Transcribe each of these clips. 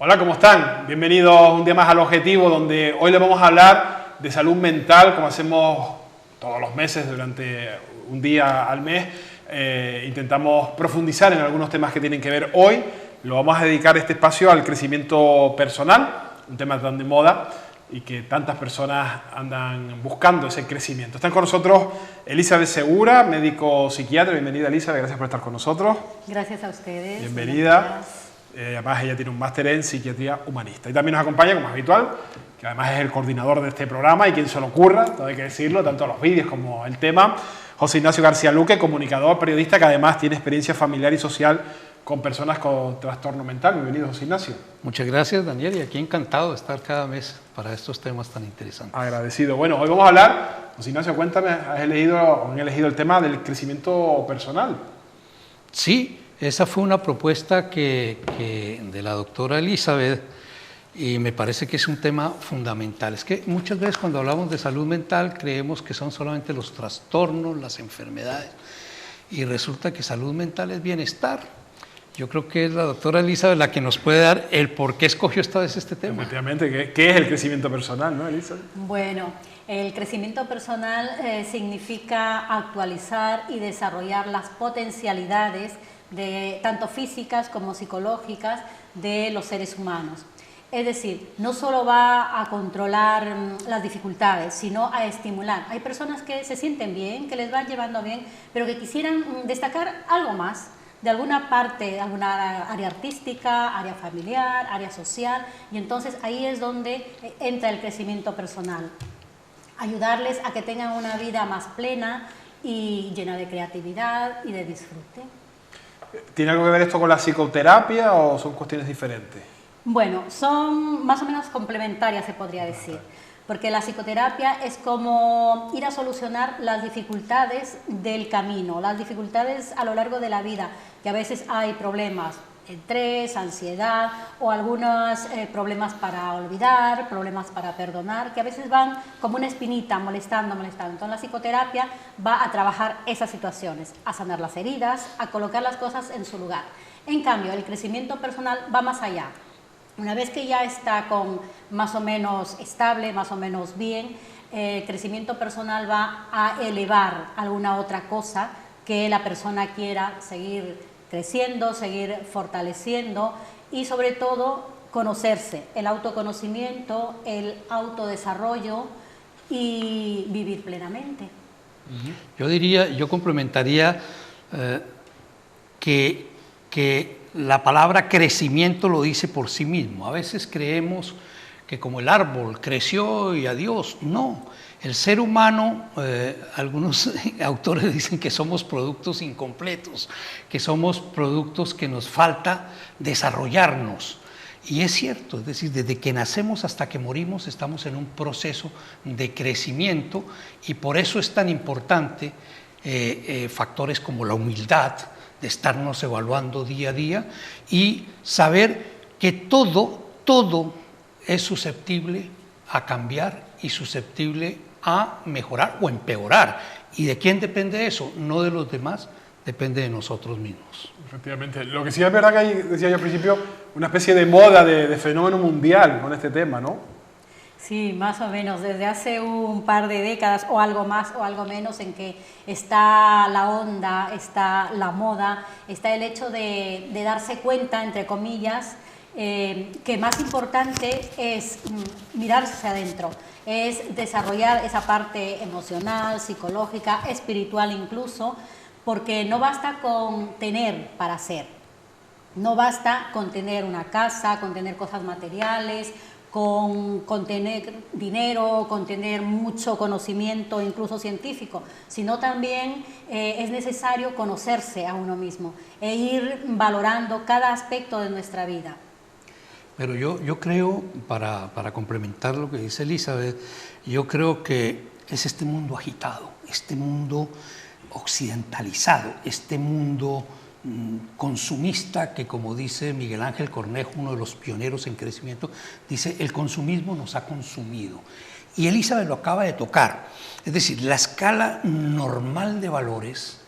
Hola, ¿cómo están? Bienvenidos un día más al Objetivo, donde hoy les vamos a hablar de salud mental, como hacemos todos los meses durante un día al mes. Intentamos profundizar en algunos temas que tienen que ver hoy. Lo vamos a dedicar este espacio al crecimiento personal, un tema tan de moda y que tantas personas andan buscando ese crecimiento. Están con nosotros Elizabeth Segura, médico psiquiatra. Bienvenida, Elizabeth, gracias por estar con nosotros. Gracias a ustedes. Bienvenida. Además, ella tiene un máster en psiquiatría humanista. Y también nos acompaña, como es habitual, que además es el coordinador de este programa y quien se lo ocurra, todo hay que decirlo, tanto los vídeos como el tema, José Ignacio García Luque, comunicador, periodista, que además tiene experiencia familiar y social con personas con trastorno mental. Bienvenido, José Ignacio. Muchas gracias, Daniel, y aquí encantado de estar cada mes para estos temas tan interesantes. Agradecido. Bueno, hoy vamos a hablar, José Ignacio, cuéntame, han elegido el tema del crecimiento personal. Sí, esa fue una propuesta de la doctora Elizabeth y me parece que es un tema fundamental. Es que muchas veces cuando hablamos de salud mental creemos que son solamente los trastornos, las enfermedades, y resulta que salud mental es bienestar. Yo creo que es la doctora Elizabeth la que nos puede dar el por qué escogió esta vez este tema. Efectivamente, ¿qué es el crecimiento personal, no, Elizabeth? Bueno, el crecimiento personal significa actualizar y desarrollar las potencialidades tanto físicas como psicológicas de los seres humanos. Es decir, no solo va a controlar las dificultades, sino a estimular. Hay personas que se sienten bien, que les van llevando bien, pero que quisieran destacar algo más, de alguna parte, de alguna área artística, área familiar, área social, y entonces ahí es donde entra el crecimiento personal. Ayudarles a que tengan una vida más plena y llena de creatividad y de disfrute. ¿Tiene algo que ver esto con la psicoterapia o son cuestiones diferentes? Bueno, son más o menos complementarias, se podría decir, porque la psicoterapia es como ir a solucionar las dificultades del camino, las dificultades a lo largo de la vida, que a veces hay problemas, estrés, ansiedad o algunos problemas para olvidar, problemas para perdonar, que a veces van como una espinita molestando. Entonces la psicoterapia va a trabajar esas situaciones, a sanar las heridas, a colocar las cosas en su lugar. En cambio, el crecimiento personal va más allá. Una vez que ya está con más o menos estable, más o menos bien, el crecimiento personal va a elevar alguna otra cosa que la persona quiera seguir creciendo, seguir fortaleciendo y sobre todo conocerse, el autoconocimiento, el autodesarrollo y vivir plenamente. Yo complementaría que la palabra crecimiento lo dice por sí mismo. A veces creemos que como el árbol creció y adiós. No, el ser humano, algunos autores dicen que somos productos incompletos, que somos productos que nos falta desarrollarnos. Y es cierto, es decir, desde que nacemos hasta que morimos estamos en un proceso de crecimiento y por eso es tan importante factores como la humildad, de estarnos evaluando día a día y saber que todo es susceptible a cambiar y susceptible a mejorar o empeorar. ¿Y de quién depende eso? No de los demás, depende de nosotros mismos. Efectivamente. Lo que sí es verdad que hay, decía yo al principio, una especie de moda, de fenómeno mundial con este tema, ¿no? Sí, más o menos, desde hace un par de décadas o algo más o algo menos en que está la onda, está la moda, está el hecho de darse cuenta, entre comillas, que más importante es mirarse hacia adentro, es desarrollar esa parte emocional, psicológica, espiritual incluso, porque no basta con tener para ser, no basta con tener una casa, con tener cosas materiales, con tener dinero, con tener mucho conocimiento, incluso científico, sino también es necesario conocerse a uno mismo e ir valorando cada aspecto de nuestra vida. Pero yo creo, para complementar lo que dice Elizabeth, yo creo que es este mundo agitado, este mundo occidentalizado, este mundo consumista que, como dice Miguel Ángel Cornejo, uno de los pioneros en crecimiento, dice: el consumismo nos ha consumido. Y Elizabeth lo acaba de tocar. Es decir, la escala normal de valores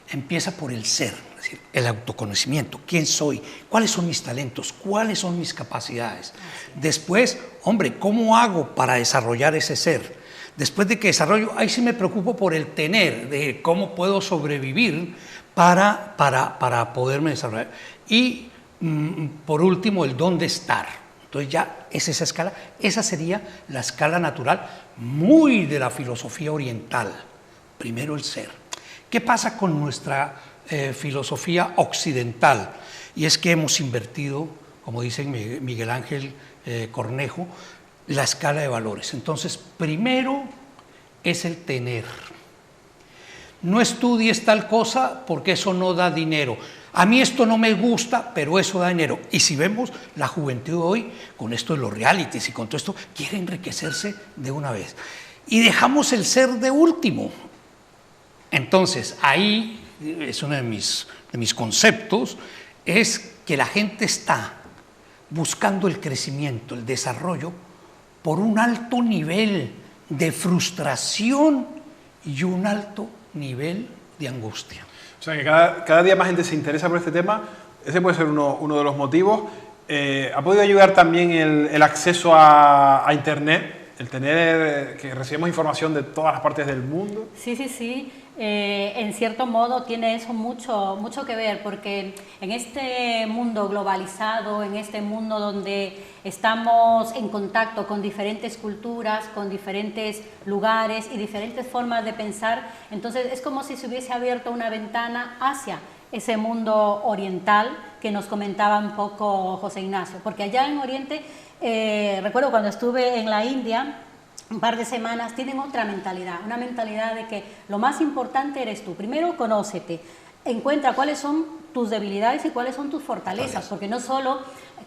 empieza por el ser. Es el autoconocimiento, quién soy, cuáles son mis talentos, cuáles son mis capacidades. Después, hombre, ¿cómo hago para desarrollar ese ser? Después de que desarrollo, ahí sí me preocupo por el tener, de cómo puedo sobrevivir para poderme desarrollar. Y por último, el dónde estar. Entonces ya es esa escala, esa sería la escala natural, muy de la filosofía oriental. Primero el ser. ¿Qué pasa con nuestra filosofía occidental? Y es que hemos invertido, como dice Miguel Ángel Cornejo, la escala de valores. Entonces, primero es el tener. No estudies tal cosa porque eso no da dinero. A mí esto no me gusta, pero eso da dinero. Y si vemos la juventud hoy, con esto de los realities y con todo esto, quiere enriquecerse de una vez. Y dejamos el ser de último. Entonces, ahí es uno de mis conceptos, es que la gente está buscando el crecimiento, el desarrollo, por un alto nivel de frustración y un alto nivel de angustia. O sea que cada día más gente se interesa por este tema. Ese puede ser uno de los motivos. ¿Ha podido ayudar también el acceso a Internet? El tener que recibimos información de todas las partes del mundo. Sí. En cierto modo tiene eso mucho que ver, porque en este mundo globalizado, en este mundo donde estamos en contacto con diferentes culturas, con diferentes lugares y diferentes formas de pensar, entonces es como si se hubiese abierto una ventana hacia ese mundo oriental que nos comentaba un poco José Ignacio, porque allá en Oriente, recuerdo cuando estuve en la India, un par de semanas, tienen otra mentalidad, una mentalidad de que lo más importante eres tú. Primero, conócete, encuentra cuáles son tus debilidades y cuáles son tus fortalezas, porque no solo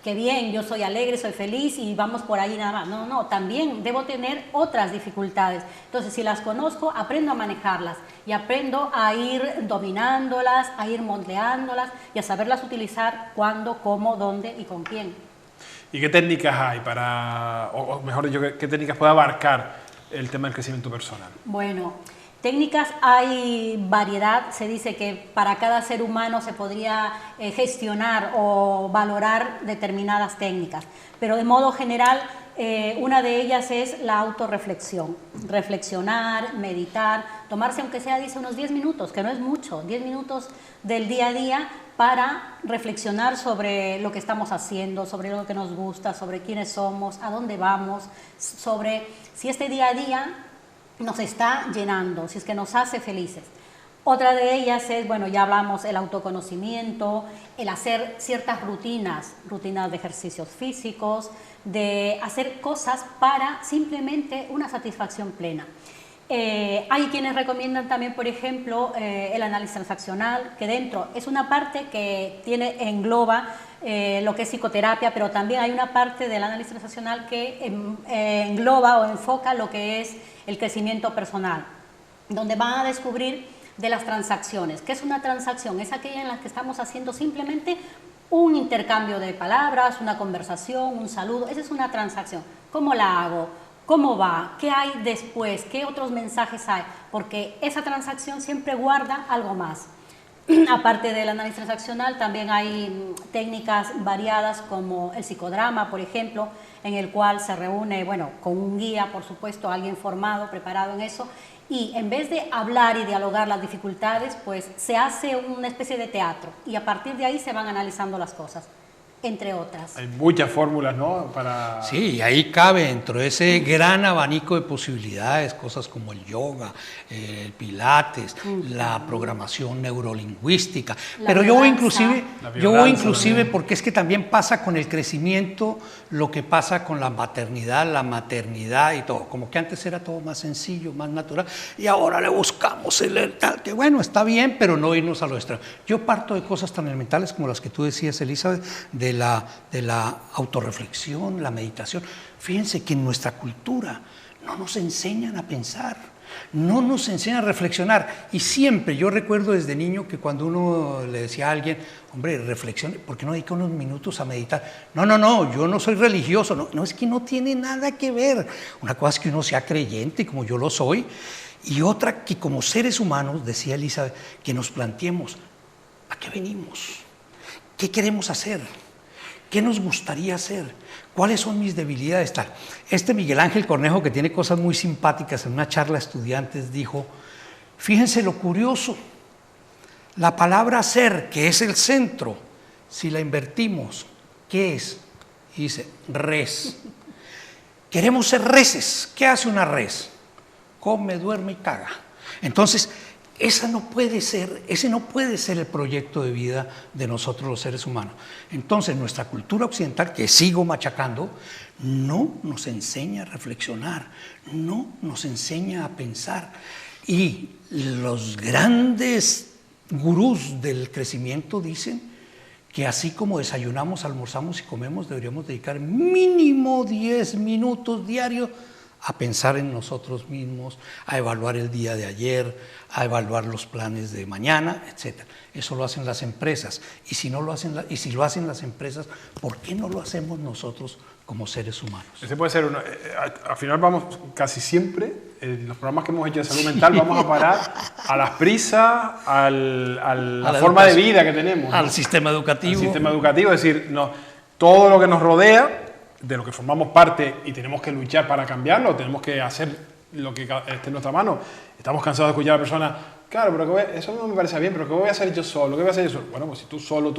que bien, yo soy alegre, soy feliz y vamos por ahí nada más. No, también debo tener otras dificultades. Entonces, si las conozco, aprendo a manejarlas y aprendo a ir dominándolas, a ir moldeándolas y a saberlas utilizar cuándo, cómo, dónde y con quién. ¿Y qué técnicas hay para, o mejor dicho, qué técnicas puede abarcar el tema del crecimiento personal? Bueno, técnicas hay variedad. Se dice que para cada ser humano se podría gestionar o valorar determinadas técnicas, pero de modo general una de ellas es la autorreflexión. Reflexionar, meditar, tomarse aunque sea, dice, unos 10 minutos, que no es mucho, 10 minutos del día a día para reflexionar sobre lo que estamos haciendo, sobre lo que nos gusta, sobre quiénes somos, a dónde vamos, sobre si este día a día nos está llenando, si es que nos hace felices. Otra de ellas es, bueno, ya hablamos, el autoconocimiento, el hacer ciertas rutinas de ejercicios físicos, de hacer cosas para simplemente una satisfacción plena. Hay quienes recomiendan también, por ejemplo, el análisis transaccional, que dentro es una parte que engloba lo que es psicoterapia, pero también hay una parte del análisis transaccional que engloba o enfoca lo que es el crecimiento personal, donde van a descubrir de las transacciones. ¿Qué es una transacción? Es aquella en la que estamos haciendo simplemente un intercambio de palabras, una conversación, un saludo. Esa es una transacción. ¿Cómo la hago? ¿Cómo va? ¿Qué hay después? ¿Qué otros mensajes hay? Porque esa transacción siempre guarda algo más. Aparte del análisis transaccional, también hay técnicas variadas como el psicodrama, por ejemplo, en el cual se reúne, bueno, con un guía, por supuesto, alguien formado, preparado en eso, y en vez de hablar y dialogar las dificultades, pues se hace una especie de teatro y a partir de ahí se van analizando las cosas, entre otras. Hay muchas fórmulas, ¿no? Sí, ahí cabe dentro de ese gran abanico de posibilidades, cosas como el yoga, el pilates, la programación neurolingüística. Pero yo voy inclusive porque es que también pasa con el crecimiento lo que pasa con la maternidad, la maternidad y todo. Como que antes era todo más sencillo, más natural, y ahora le buscamos el tal, que bueno, está bien, pero no irnos a lo extremo. Yo parto de cosas tan elementales como las que tú decías, Elizabeth, de la autorreflexión, la meditación. Fíjense que en nuestra cultura no nos enseñan a pensar, no nos enseñan a reflexionar. Y siempre, yo recuerdo desde niño que cuando uno le decía a alguien, hombre, reflexione, ¿por qué no dedica unos minutos a meditar? No, yo no soy religioso. No, es que no tiene nada que ver. Una cosa es que uno sea creyente, como yo lo soy, y otra que como seres humanos, decía Elizabeth, que nos planteemos, qué venimos? ¿Qué queremos hacer? ¿Qué nos gustaría hacer? ¿Cuáles son mis debilidades? Tal. Este Miguel Ángel Cornejo, que tiene cosas muy simpáticas, en una charla a estudiantes dijo, fíjense lo curioso, la palabra ser, que es el centro, si la invertimos, ¿qué es? Y dice, res. Queremos ser reses. ¿Qué hace una res? Come, duerme y caga. Entonces, ese no puede ser el proyecto de vida de nosotros los seres humanos. Entonces, nuestra cultura occidental, que sigo machacando, no nos enseña a reflexionar, no nos enseña a pensar. Y los grandes gurús del crecimiento dicen que así como desayunamos, almorzamos y comemos, deberíamos dedicar mínimo 10 minutos diarios a pensar en nosotros mismos, a evaluar el día de ayer, a evaluar los planes de mañana, etc. Eso lo hacen las empresas. Y si lo hacen las empresas, ¿por qué no lo hacemos nosotros como seres humanos? Ese puede ser uno. Al final vamos casi siempre, en los programas que hemos hecho de salud mental, vamos a parar a las prisas, a la forma de vida que tenemos, ¿no? Al sistema educativo. Al sistema educativo, es decir, no, todo lo que nos rodea, de lo que formamos parte y tenemos que luchar para cambiarlo, tenemos que hacer lo que esté en nuestra mano. Estamos cansados de escuchar a la persona, claro, pero eso no me parece bien, pero ¿qué voy a hacer yo solo? ¿Qué voy a hacer yo solo? Bueno, pues si tú solo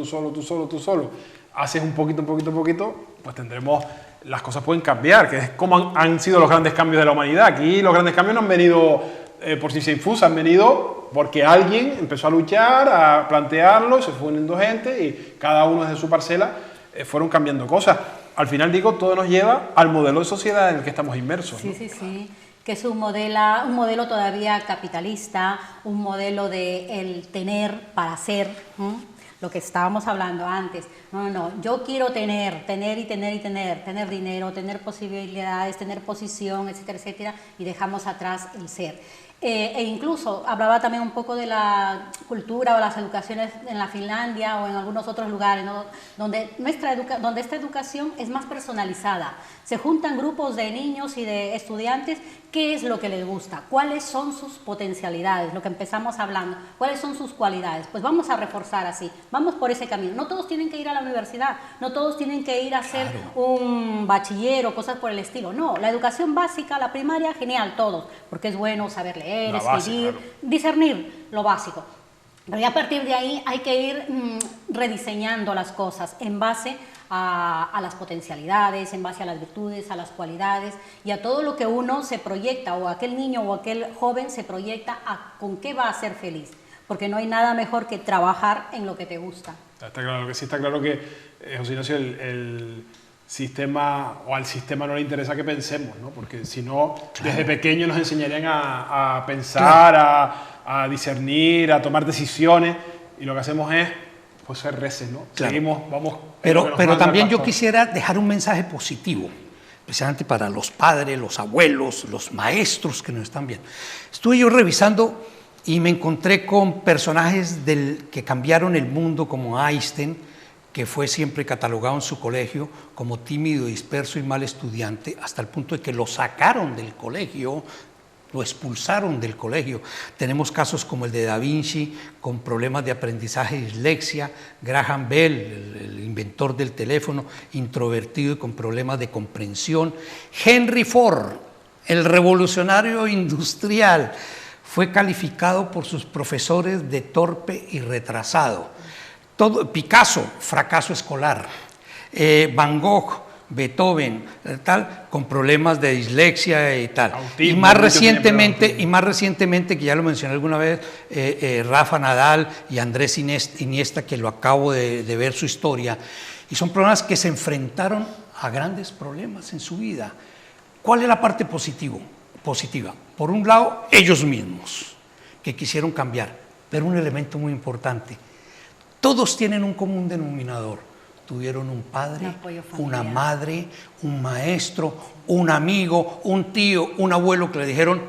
haces un poquito, pues tendremos, las cosas pueden cambiar, que es como han sido los grandes cambios de la humanidad. Aquí los grandes cambios no han venido por si se infusa, han venido porque alguien empezó a luchar, a plantearlo, se fue uniendo gente y cada uno desde su parcela fueron cambiando cosas. Al final, digo, todo nos lleva al modelo de sociedad en el que estamos inmersos, ¿no? Sí, que es un modelo todavía capitalista, un modelo de el tener para ser, lo que estábamos hablando antes. No, yo quiero tener dinero, tener posibilidades, tener posición, etcétera, etcétera, y dejamos atrás el ser. E incluso hablaba también un poco de la cultura o las educaciones en la Finlandia o en algunos otros lugares, ¿no? donde esta educación es más personalizada. Se juntan grupos de niños y de estudiantes, ¿qué es lo que les gusta? ¿Cuáles son sus potencialidades? Lo que empezamos hablando, ¿cuáles son sus cualidades? Pues vamos a reforzar así, vamos por ese camino. No todos tienen que ir a la universidad, no todos tienen que ir a hacer un bachiller o cosas por el estilo. No, la educación básica, la primaria, genial, todos, porque es bueno saber leer, escribir, discernir lo básico. Pero ya a partir de ahí hay que ir rediseñando las cosas en base a las potencialidades, en base a las virtudes, a las cualidades y a todo lo que uno se proyecta, o aquel niño o aquel joven se proyecta a con qué va a ser feliz. Porque no hay nada mejor que trabajar en lo que te gusta. Está claro que sí, está claro que, José Ignacio, el sistema, o al sistema no le interesa que pensemos, ¿no? Porque si no, desde pequeños nos enseñarían a pensar, a discernir, a tomar decisiones, y lo que hacemos es pues ser reces, ¿no? Seguimos, vamos. Pero también yo quisiera dejar un mensaje positivo, especialmente para los padres, los abuelos, los maestros que nos están viendo. Estuve yo revisando y me encontré con personajes que cambiaron el mundo, como Einstein, que fue siempre catalogado en su colegio como tímido, disperso y mal estudiante, hasta el punto de que lo sacaron del colegio, lo expulsaron del colegio. Tenemos casos como el de Da Vinci, con problemas de aprendizaje y dislexia, Graham Bell, el inventor del teléfono, introvertido y con problemas de comprensión, Henry Ford, el revolucionario industrial, fue calificado por sus profesores de torpe y retrasado. Picasso, fracaso escolar. Van Gogh, Beethoven, tal, con problemas de dislexia y tal. Autismo, y más recientemente, que ya lo mencioné alguna vez, Rafa Nadal y Andrés Iniesta, que lo acabo de ver su historia, y son problemas que se enfrentaron a grandes problemas en su vida. ¿Cuál es la parte positiva? Por un lado, ellos mismos, que quisieron cambiar, pero un elemento muy importante, todos tienen un común denominador. Tuvieron un padre, una madre, un maestro, un amigo, un tío, un abuelo que le dijeron,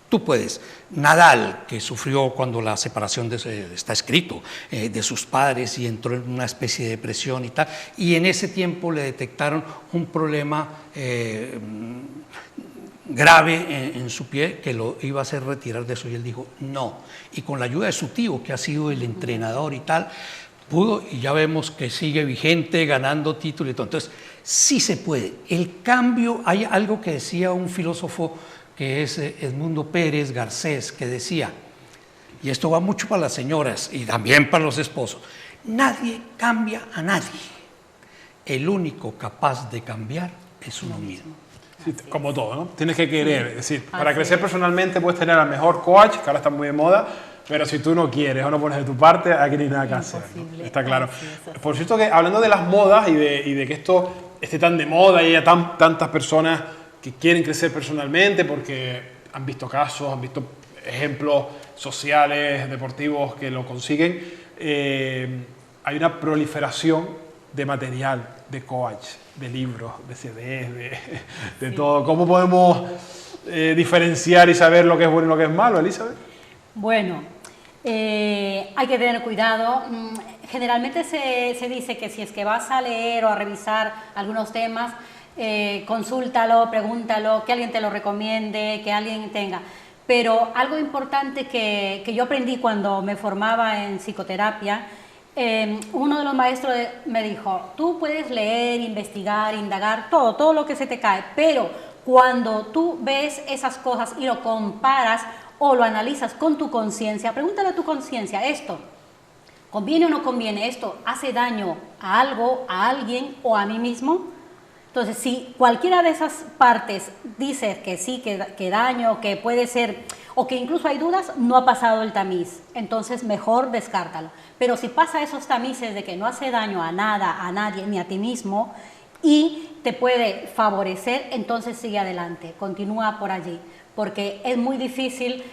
tú puedes. Nadal, que sufrió cuando la separación, está escrito, de sus padres y entró en una especie de depresión y tal, y en ese tiempo le detectaron un problema grave en su pie que lo iba a hacer retirar de eso, y él dijo no, y con la ayuda de su tío, que ha sido el entrenador y tal, pudo, y ya vemos que sigue vigente, ganando títulos y todo. Entonces, sí se puede. El cambio, hay algo que decía un filósofo que es Edmundo Pérez Garcés, que decía, y esto va mucho para las señoras y también para los esposos, nadie cambia a nadie, el único capaz de cambiar es uno mismo. Sí, como todo, ¿no? Tienes que querer, es decir, para crecer personalmente puedes tener al mejor coach, que ahora está muy de moda, pero si tú no quieres o no pones de tu parte, aquí no hay nada que hacer, ¿no? Está claro. Por cierto, que hablando de las modas y de que esto esté tan de moda y haya tantas personas que quieren crecer personalmente porque han visto casos, han visto ejemplos sociales, deportivos que lo consiguen, hay una proliferación de material, de coach, de libros, de CDs, de todo. ¿Cómo podemos diferenciar y saber lo que es bueno y lo que es malo, Elizabeth? Bueno, hay que tener cuidado. Generalmente se dice que si es que vas a leer o a revisar algunos temas, consúltalo, pregúntalo, que alguien te lo recomiende, que alguien tenga. Pero algo importante que yo aprendí cuando me formaba en psicoterapia, uno de los maestros me dijo, tú puedes leer, investigar, indagar, todo lo que se te cae, pero cuando tú ves esas cosas y lo comparas o lo analizas con tu conciencia, pregúntale a tu conciencia, ¿esto conviene o no conviene? ¿Esto hace daño a algo, a alguien o a mí mismo? Entonces, si cualquiera de esas partes dice que sí, que daño, que puede ser, o que incluso hay dudas, no ha pasado el tamiz. Entonces, mejor descártalo. Pero si pasa esos tamices de que no hace daño a nada, a nadie, ni a ti mismo, y te puede favorecer, entonces sigue adelante, continúa por allí. Porque es muy difícil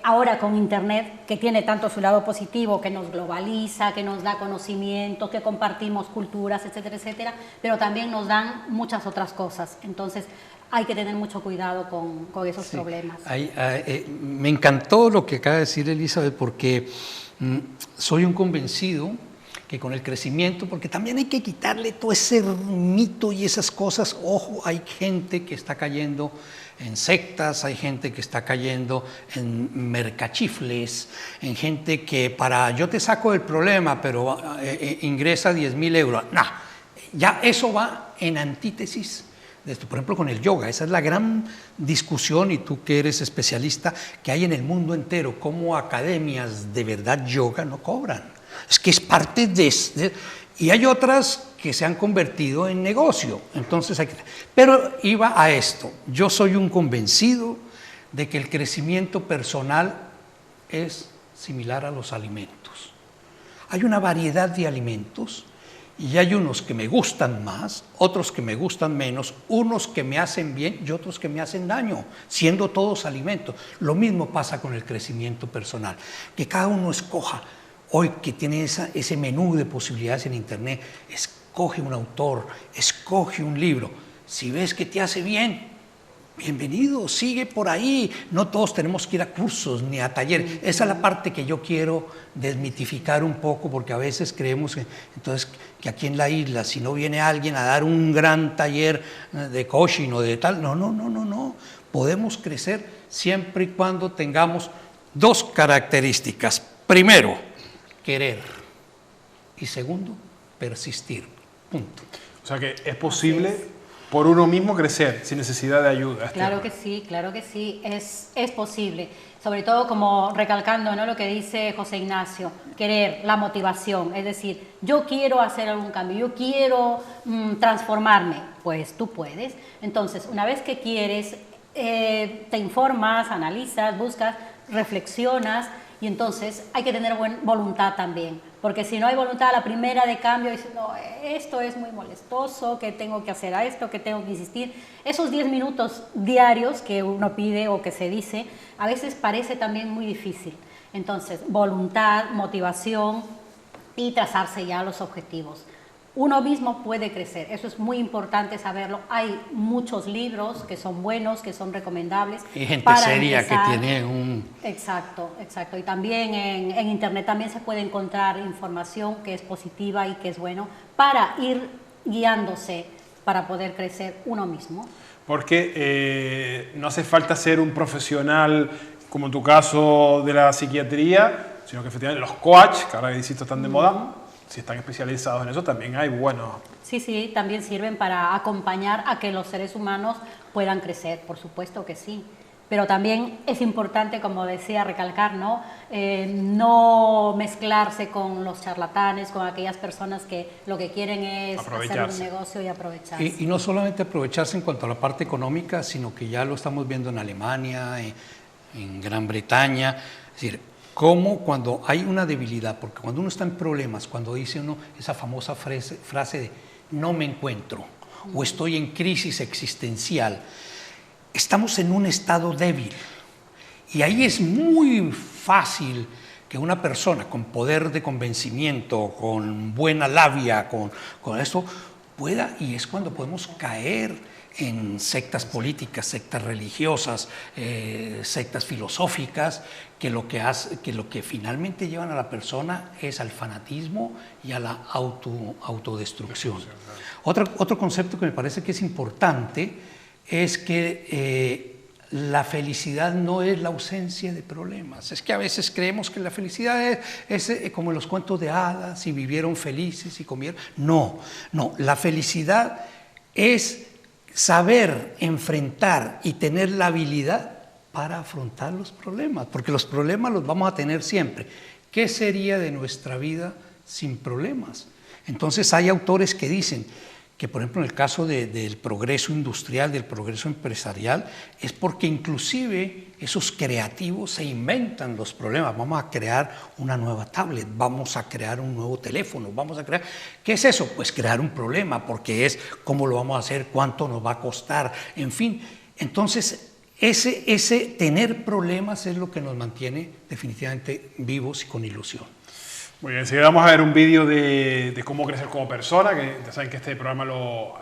ahora con Internet, que tiene tanto su lado positivo, que nos globaliza, que nos da conocimiento, que compartimos culturas, etcétera, etcétera, pero también nos dan muchas otras cosas. Entonces hay que tener mucho cuidado con esos problemas. Me encantó lo que acaba de decir Elizabeth, porque soy un convencido que con el crecimiento, porque también hay que quitarle todo ese mito y esas cosas. Ojo, hay gente que está cayendo en sectas, hay gente que está cayendo en mercachifles, en gente que yo te saco del problema, pero ingresa 10.000 euros. No, ya eso va en antítesis de esto. Por ejemplo, con el yoga, esa es la gran discusión, y tú que eres especialista, que hay en el mundo entero, cómo academias de verdad yoga no cobran. Es que es parte y hay otras que se han convertido en negocio. Entonces pero iba a esto. Yo soy un convencido de que el crecimiento personal es similar a los alimentos. Hay una variedad de alimentos y hay unos que me gustan más, otros que me gustan menos, unos que me hacen bien y otros que me hacen daño, siendo todos alimentos. Lo mismo pasa con el crecimiento personal, que cada uno escoja. Hoy que tiene ese menú de posibilidades en Internet, escoge un autor, escoge un libro. Si ves que te hace bien, bienvenido, sigue por ahí. No todos tenemos que ir a cursos ni a talleres. Esa es la parte que yo quiero desmitificar un poco, porque a veces creemos que aquí en la isla, si no viene alguien a dar un gran taller de coaching o de tal, no. Podemos crecer siempre y cuando tengamos dos características. Primero, querer, y segundo, persistir. Punto. O sea que es posible por uno mismo crecer sin necesidad de ayuda. Claro que sí, es posible. Sobre todo como recalcando, ¿no?, lo que dice José Ignacio, querer, la motivación, es decir, yo quiero hacer algún cambio, yo quiero transformarme, pues tú puedes. Entonces, una vez que quieres, te informas, analizas, buscas, reflexionas. Y entonces hay que tener buena voluntad también, porque si no hay voluntad a la primera de cambio, dices, no, esto es muy molestoso, que tengo que hacer a esto, que tengo que insistir. Esos 10 minutos diarios que uno pide o que se dice, a veces parece también muy difícil. Entonces, voluntad, motivación y trazarse ya los objetivos. Uno mismo puede crecer, eso es muy importante saberlo. Hay muchos libros que son buenos, que son recomendables. Y gente para seria empezar. Que tiene un... Exacto. Y también en Internet también se puede encontrar información que es positiva y que es bueno para ir guiándose para poder crecer uno mismo. Porque no hace falta ser un profesional, como en tu caso de la psiquiatría, sino que efectivamente los coaches, que ahora insisto están de moda, si están especializados en eso, también hay buenos. Sí, sí, también sirven para acompañar a que los seres humanos puedan crecer, por supuesto que sí. Pero también es importante, como decía, recalcar, ¿no? No mezclarse con los charlatanes, con aquellas personas que lo que quieren es hacer un negocio y aprovecharse. Y no solamente aprovecharse en cuanto a la parte económica, sino que ya lo estamos viendo en Alemania, en Gran Bretaña. Es decir, cómo cuando hay una debilidad, porque cuando uno está en problemas, cuando dice uno esa famosa frase de no me encuentro o estoy en crisis existencial, estamos en un estado débil y ahí es muy fácil que una persona con poder de convencimiento, con buena labia, con eso pueda, y es cuando podemos caer en sectas políticas, sectas religiosas, sectas filosóficas, que lo que finalmente llevan a la persona es al fanatismo y a la autodestrucción. Otro concepto que me parece que es importante es que la felicidad no es la ausencia de problemas. Es que a veces creemos que la felicidad es como en los cuentos de hadas, y vivieron felices y comieron. No, la felicidad es saber enfrentar y tener la habilidad para afrontar los problemas, porque los problemas los vamos a tener siempre. ¿Qué sería de nuestra vida sin problemas? Entonces hay autores que dicen que, por ejemplo, en el caso del progreso industrial, del progreso empresarial, es porque inclusive esos creativos se inventan los problemas. Vamos a crear una nueva tablet, vamos a crear un nuevo teléfono, vamos a crear... ¿Qué es eso? Pues crear un problema, porque es cómo lo vamos a hacer, cuánto nos va a costar, en fin. Entonces, ese tener problemas es lo que nos mantiene definitivamente vivos y con ilusión. Muy bien, enseguida vamos a ver un vídeo de cómo crecer como persona, que ya saben que este programa lo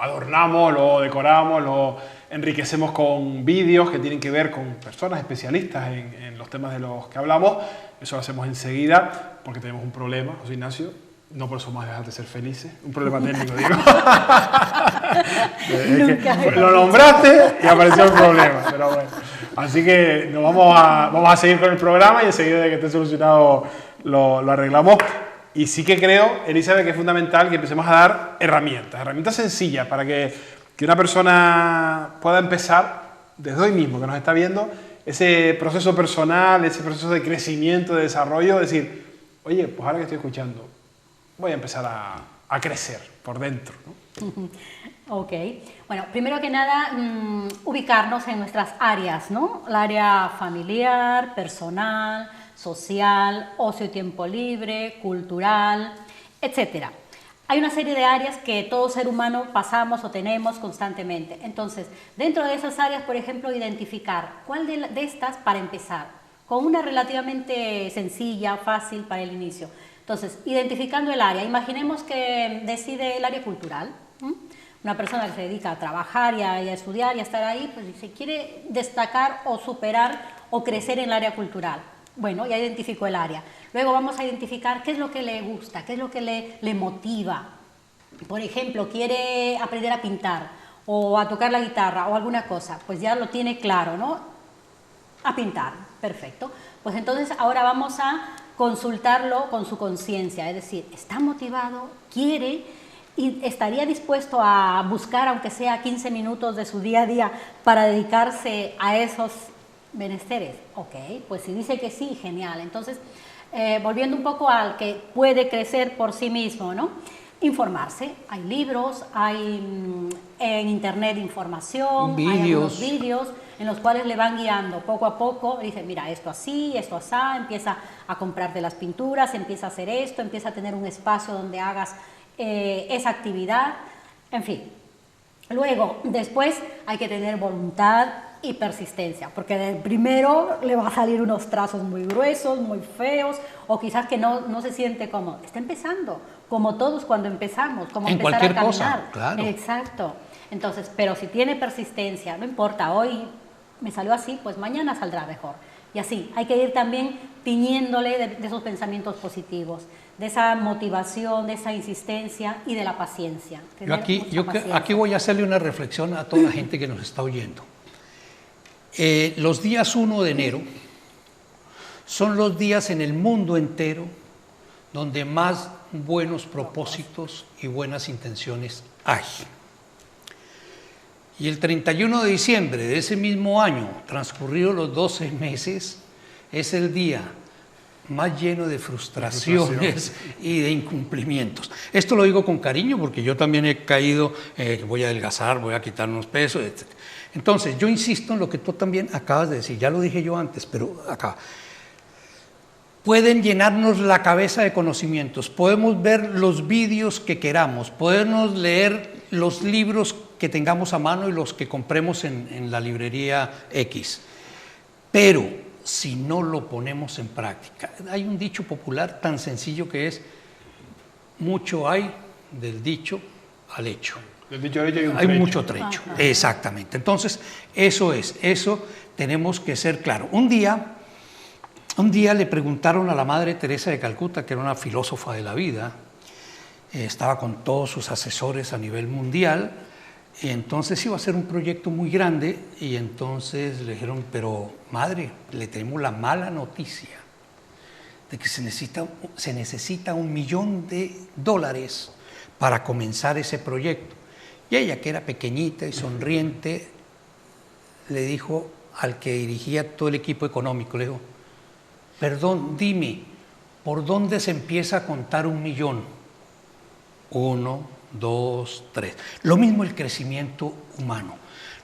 adornamos, lo decoramos, lo enriquecemos con vídeos que tienen que ver con personas especialistas en los temas de los que hablamos. Eso lo hacemos enseguida porque tenemos un problema, José Ignacio, no por eso vamos a dejar de ser felices, un problema técnico, digo. Lo nombraste y apareció el problema, pero bueno. Así que vamos a seguir con el programa y enseguida de que esté solucionado lo arreglamos. Y sí que creo, Elizabeth, que es fundamental que empecemos a dar herramientas sencillas para que una persona pueda empezar desde hoy mismo, que nos está viendo, ese proceso personal, ese proceso de crecimiento, de desarrollo, decir, oye, pues ahora que estoy escuchando, voy a empezar a crecer por dentro, ¿no? Ok. Bueno, primero que nada, ubicarnos en nuestras áreas, ¿no? El área familiar, personal, social, ocio y tiempo libre, cultural, etc. Hay una serie de áreas que todo ser humano pasamos o tenemos constantemente. Entonces, dentro de esas áreas, por ejemplo, identificar cuál de estas para empezar, con una relativamente sencilla, fácil para el inicio. Entonces, identificando el área, imaginemos que decide el área cultural, una persona que se dedica a trabajar y a estudiar y a estar ahí, pues se quiere destacar o superar o crecer en el área cultural. Bueno, ya identificó el área. Luego vamos a identificar qué es lo que le gusta, qué es lo que le motiva. Por ejemplo, quiere aprender a pintar o a tocar la guitarra o alguna cosa, pues ya lo tiene claro, ¿no? A pintar, perfecto. Pues entonces ahora vamos a consultarlo con su conciencia, es decir, ¿está motivado? ¿Quiere? ¿Y estaría dispuesto a buscar, aunque sea 15 minutos de su día a día, para dedicarse a esos menesteres? Ok, pues si dice que sí, genial. Entonces, volviendo un poco al que puede crecer por sí mismo, ¿no? Informarse. Hay libros, hay en internet información, hay algunos vídeos en los cuales le van guiando poco a poco. Dice, mira, esto así, esto así, empieza a comprarte las pinturas, empieza a hacer esto, empieza a tener un espacio donde hagas esa actividad, en fin. Luego, después hay que tener voluntad y persistencia, porque del primero le va a salir unos trazos muy gruesos, muy feos, o quizás que no se siente cómodo. Está empezando, como todos cuando empezamos, como en empezar cualquier a caminar. cosa, claro. Exacto. Entonces, pero si tiene persistencia, no importa, hoy me salió así, pues mañana saldrá mejor. Y así, hay que ir también tiñéndole de esos pensamientos positivos. de esa motivación, de esa insistencia y de la paciencia. Yo aquí voy a hacerle una reflexión a toda la gente que nos está oyendo. Los días 1 de enero son los días en el mundo entero donde más buenos propósitos y buenas intenciones hay. Y el 31 de diciembre de ese mismo año, transcurridos los 12 meses, es el día más lleno de frustraciones y de incumplimientos. Esto lo digo con cariño porque yo también he caído, voy a adelgazar, voy a quitar unos pesos, etc. Entonces, yo insisto en lo que tú también acabas de decir, ya lo dije yo antes, pero acá. Pueden llenarnos la cabeza de conocimientos, podemos ver los vídeos que queramos, podemos leer los libros que tengamos a mano y los que compremos en la librería X, pero si no lo ponemos en práctica, hay un dicho popular tan sencillo que es: mucho hay del dicho al hecho. Del dicho al hecho hay mucho trecho. Exactamente. Entonces, eso tenemos que ser claros. Un día le preguntaron a la Madre Teresa de Calcuta, que era una filósofa de la vida, estaba con todos sus asesores a nivel mundial, y entonces iba a ser un proyecto muy grande, y entonces le dijeron: pero madre, le tenemos la mala noticia de que se necesita $1 millón para comenzar ese proyecto. Y ella, que era pequeñita y sonriente, le dijo al que dirigía todo el equipo económico, le dijo: perdón, dime, ¿por dónde se empieza a contar 1 millón? 1, 2, 3. Lo mismo el crecimiento humano.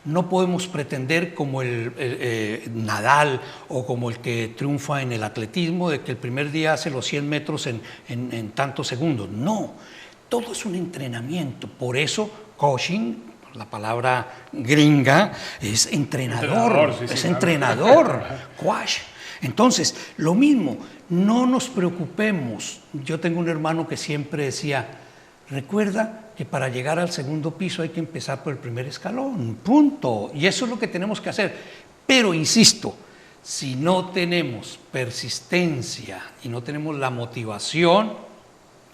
No podemos pretender como el Nadal o como el que triunfa en el atletismo, de que el primer día hace los 100 metros en tantos segundos. No, todo es un entrenamiento. Por eso coaching, la palabra gringa, es entrenador, entrenador, coach. Entonces, lo mismo, no nos preocupemos. Yo tengo un hermano que siempre decía: recuerda que para llegar al segundo piso hay que empezar por el primer escalón, punto. Y eso es lo que tenemos que hacer. Pero, insisto, si no tenemos persistencia y no tenemos la motivación,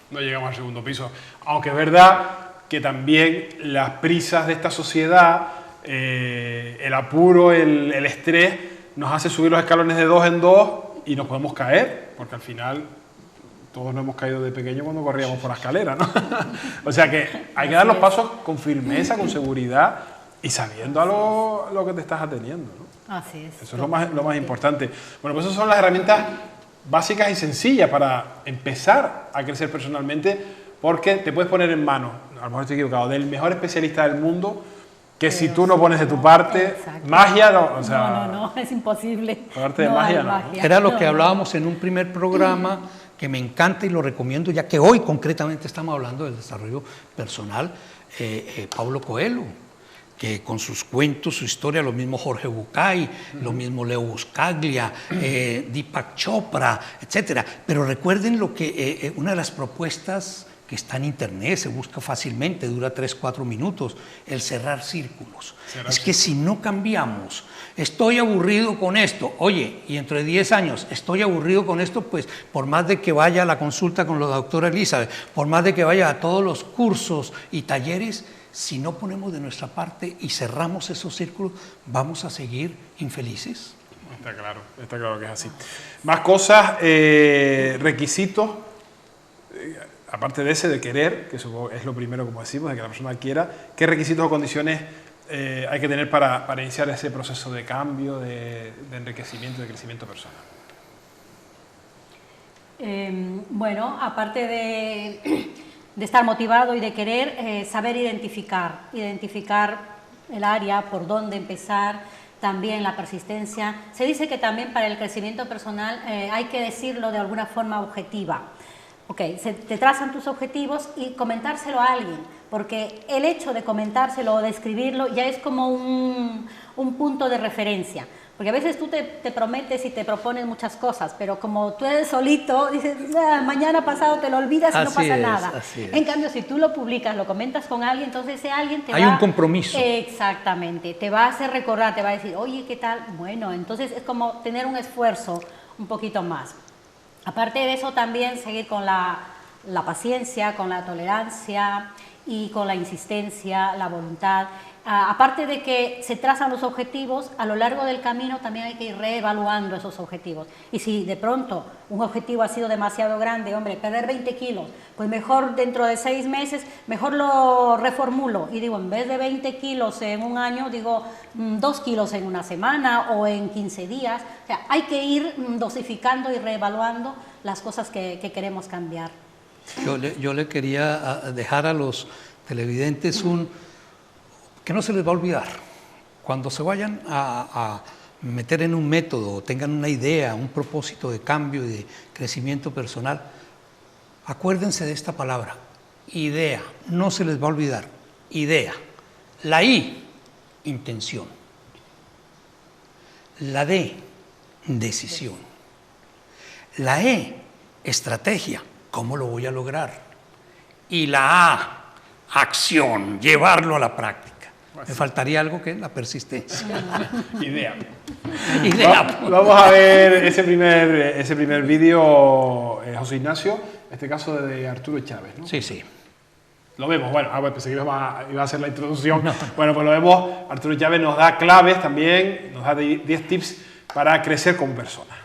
no llegamos al segundo piso. Aunque es verdad que también las prisas de esta sociedad, el apuro, el estrés, nos hace subir los escalones de 2 en 2 y nos podemos caer, porque al final todos nos hemos caído de pequeño cuando corríamos por la escalera, ¿no? O sea que hay que dar los pasos con firmeza, con seguridad y sabiendo a lo que te estás ateniendo, ¿no? Así es. Eso es lo más importante. Bueno, pues esas son las herramientas básicas y sencillas para empezar a crecer personalmente, porque te puedes poner en manos, a lo mejor estoy equivocado, del mejor especialista del mundo, que si tú no pones de tu parte, exacto. Magia no, o sea... No, es imposible. Parte de magia, no. Era lo que hablábamos en un primer programa, que me encanta y lo recomiendo, ya que hoy concretamente estamos hablando del desarrollo personal, Paulo Coelho, que con sus cuentos, su historia, lo mismo Jorge Bucay, lo mismo Leo Buscaglia, Deepak Chopra, etcétera. Pero recuerden lo que una de las propuestas que está en internet, se busca fácilmente, dura 3-4 minutos, el cerrar círculos. Es que si no cambiamos, estoy aburrido con esto, oye, y entre 10 años estoy aburrido con esto, pues por más de que vaya a la consulta con la doctora Elizabeth, por más de que vaya a todos los cursos y talleres, si no ponemos de nuestra parte y cerramos esos círculos, vamos a seguir infelices. Está claro que es así. Más cosas, requisitos, aparte de ese de querer, que eso es lo primero, como decimos, de que la persona quiera. ¿Qué requisitos o condiciones hay que tener para iniciar ese proceso de cambio, de enriquecimiento, de crecimiento personal? Bueno, aparte de estar motivado y de querer, saber identificar el área, por dónde empezar, también la persistencia. Se dice que también para el crecimiento personal hay que decirlo de alguna forma objetiva. Ok, te trazan tus objetivos y comentárselo a alguien, porque el hecho de comentárselo o de escribirlo ya es como un punto de referencia. Porque a veces tú te prometes y te propones muchas cosas, pero como tú eres solito, dices, mañana pasado te lo olvidas y no pasa nada. En cambio, si tú lo publicas, lo comentas con alguien, entonces ese alguien te va... Hay un compromiso. Exactamente, te va a hacer recordar, te va a decir, oye, ¿qué tal? Bueno, entonces es como tener un esfuerzo un poquito más. Aparte de eso, también seguir con la paciencia, con la tolerancia y con la insistencia, la voluntad. Aparte de que se trazan los objetivos, a lo largo del camino también hay que ir reevaluando esos objetivos. Y si de pronto un objetivo ha sido demasiado grande, hombre, perder 20 kilos, pues mejor dentro de 6 meses, mejor lo reformulo y digo, en vez de 20 kilos en un año, digo 2 kilos en una semana o en 15 días. O sea, hay que ir dosificando y reevaluando las cosas que queremos cambiar. Yo le quería dejar a los televidentes que no se les va a olvidar. Cuando se vayan a meter en un método, tengan una idea, un propósito de cambio y de crecimiento personal, acuérdense de esta palabra, idea. No se les va a olvidar, idea. La I, intención. La D, decisión. La E, estrategia. ¿Cómo lo voy a lograr? Y la A, acción, llevarlo a la práctica. Me faltaría algo que es la persistencia. Idea. Idea. Vamos a ver ese primer vídeo, José Ignacio, en este caso de Arturo Chávez, ¿no? Sí, sí. Lo vemos, bueno, pensé que iba a hacer la introducción. No. Bueno, pues lo vemos. Arturo Chávez nos da claves también, nos da 10 tips para crecer como persona.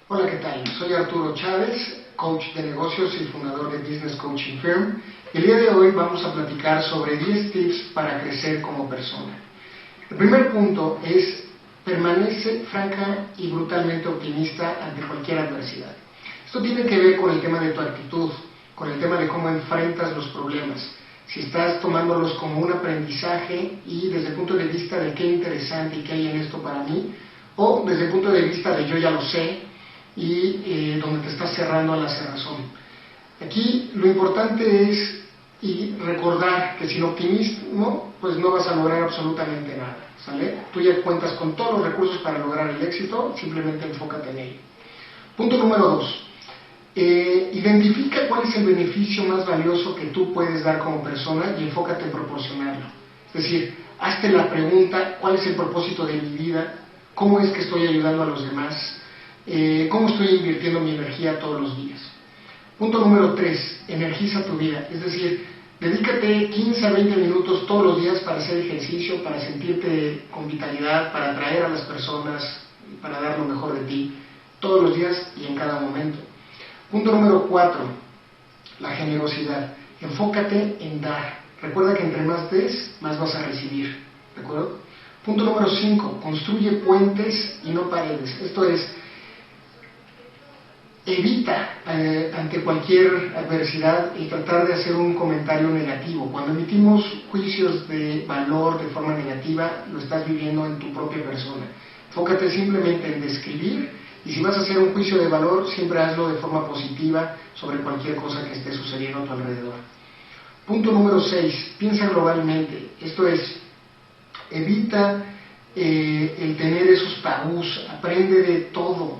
Hola, ¿qué tal? Soy Arturo Chávez, coach de negocios y fundador de Business Coaching Firm. El día de hoy vamos a platicar sobre 10 tips para crecer como persona. El primer punto es permanece franca y brutalmente optimista ante cualquier adversidad. Esto tiene que ver con el tema de tu actitud, con el tema de cómo enfrentas los problemas. Si estás tomándolos como un aprendizaje y desde el punto de vista de qué interesante y qué hay en esto para mí, o desde el punto de vista de yo ya lo sé, y donde te estás cerrando a la cerrazón. Aquí lo importante es recordar que sin optimismo pues no vas a lograr absolutamente nada, ¿sale? Tú ya cuentas con todos los recursos para lograr el éxito, simplemente enfócate en ello. Punto número 2. Identifica cuál es el beneficio más valioso que tú puedes dar como persona y enfócate en proporcionarlo. Es decir, hazte la pregunta, ¿cuál es el propósito de mi vida? ¿Cómo es que estoy ayudando a los demás? ¿Cómo estoy invirtiendo mi energía todos los días? Punto número 3, energiza tu vida. Es decir, dedícate 15 a 20 minutos todos los días para hacer ejercicio, para sentirte con vitalidad, para atraer a las personas, para dar lo mejor de ti, todos los días y en cada momento. Punto número 4, la generosidad. Enfócate en dar. Recuerda que entre más des, más vas a recibir. ¿De acuerdo? Punto número 5, construye puentes y no paredes. Esto es, evita ante cualquier adversidad el tratar de hacer un comentario negativo. Cuando emitimos juicios de valor de forma negativa, lo estás viviendo en tu propia persona. Enfócate simplemente en describir, y si vas a hacer un juicio de valor, siempre hazlo de forma positiva sobre cualquier cosa que esté sucediendo a tu alrededor. Punto número 6, piensa globalmente. Esto es, evita el tener esos tabús, aprende de todo,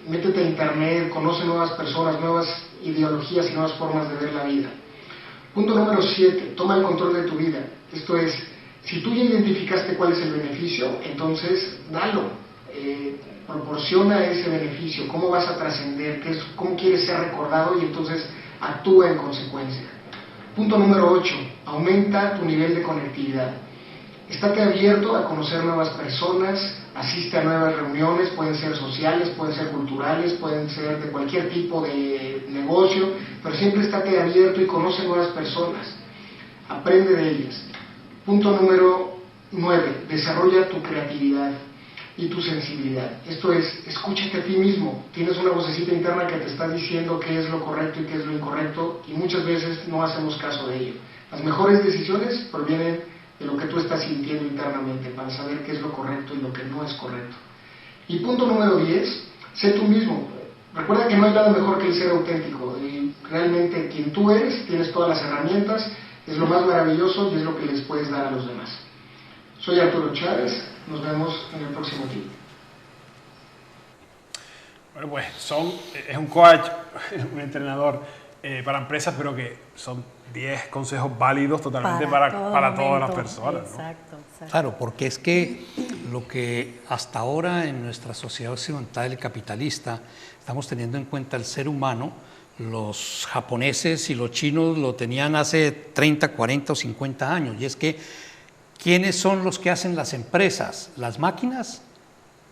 métete a internet, conoce nuevas personas, nuevas ideologías y nuevas formas de ver la vida. Punto número 7, toma el control de tu vida. Esto es, si tú ya identificaste cuál es el beneficio, entonces dalo, proporciona ese beneficio, cómo vas a trascender, cómo quieres ser recordado y entonces actúa en consecuencia. Punto número 8, aumenta tu nivel de conectividad. Estate abierto a conocer nuevas personas, asiste a nuevas reuniones, pueden ser sociales, pueden ser culturales, pueden ser de cualquier tipo de negocio, pero siempre estate abierto y conoce nuevas personas, aprende de ellas. Punto número 9, desarrolla tu creatividad y tu sensibilidad. Esto es, escúchate a ti mismo, tienes una vocecita interna que te está diciendo qué es lo correcto y qué es lo incorrecto y muchas veces no hacemos caso de ello. Las mejores decisiones provienen de lo que tú estás sintiendo internamente para saber qué es lo correcto y lo que no es correcto. Y punto número 10, sé tú mismo. Recuerda que no hay nada mejor que el ser auténtico. Y realmente quien tú eres, tienes todas las herramientas, es lo más maravilloso y es lo que les puedes dar a los demás. Soy Arturo Chávez, nos vemos en el próximo tip. Bueno, pues es un coach, un entrenador para empresas, pero que son 10 consejos válidos totalmente para todas las personas, ¿no? Exacto. Claro, porque es que lo que hasta ahora en nuestra sociedad occidental y capitalista estamos teniendo en cuenta el ser humano, los japoneses y los chinos lo tenían hace 30, 40 o 50 años, y es que ¿quiénes son los que hacen las empresas? ¿Las máquinas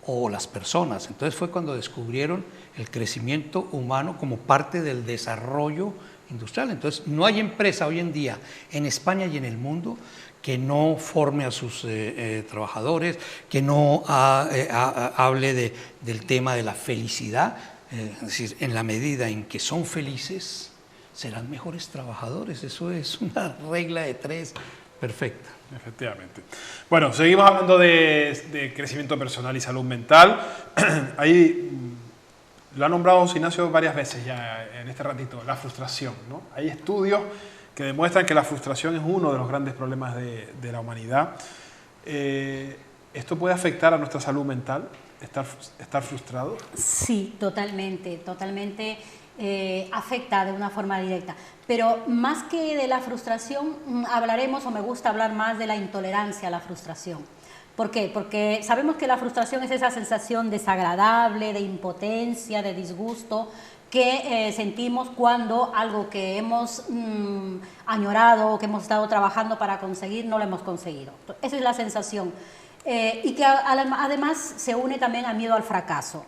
o las personas? Entonces fue cuando descubrieron el crecimiento humano como parte del desarrollo industrial. Entonces no hay empresa hoy en día en España y en el mundo que no forme a sus trabajadores, que no hable del tema de la felicidad. Es decir, en la medida en que son felices, serán mejores trabajadores. Eso es una regla de 3 perfecta. Efectivamente. Bueno, seguimos hablando de crecimiento personal y salud mental. Ahí lo ha nombrado José Ignacio varias veces ya en este ratito, la frustración, ¿no? Hay estudios que demuestran que la frustración es uno de los grandes problemas de la humanidad. ¿Esto puede afectar a nuestra salud mental? ¿Estar frustrado? Sí, totalmente afecta de una forma directa. Pero más que de la frustración, hablaremos, o me gusta hablar más de la intolerancia a la frustración. ¿Por qué? Porque sabemos que la frustración es esa sensación desagradable, de impotencia, de disgusto, que sentimos cuando algo que hemos añorado o que hemos estado trabajando para conseguir no lo hemos conseguido. Esa es la sensación. Y que además se une también al miedo al fracaso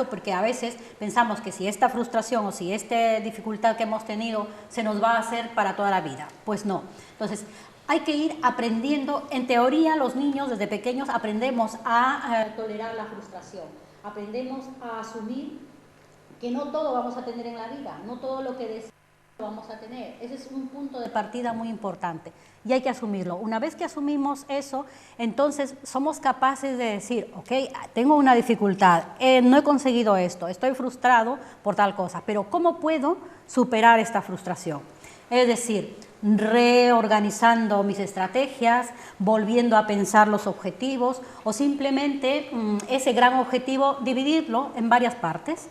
porque a veces pensamos que si esta frustración o si esta dificultad que hemos tenido se nos va a hacer para toda la vida. Pues no. Entonces hay que ir aprendiendo. En teoría los niños desde pequeños aprendemos a tolerar la frustración, aprendemos a asumir que no todo vamos a tener en la vida, no todo lo que deseamos lo vamos a tener. Ese es un punto de partida muy importante y hay que asumirlo. Una vez que asumimos eso, entonces somos capaces de decir, ok, tengo una dificultad, no he conseguido esto, estoy frustrado por tal cosa, pero ¿cómo puedo superar esta frustración? Es decir, reorganizando mis estrategias, volviendo a pensar los objetivos o simplemente ese gran objetivo dividirlo en varias partes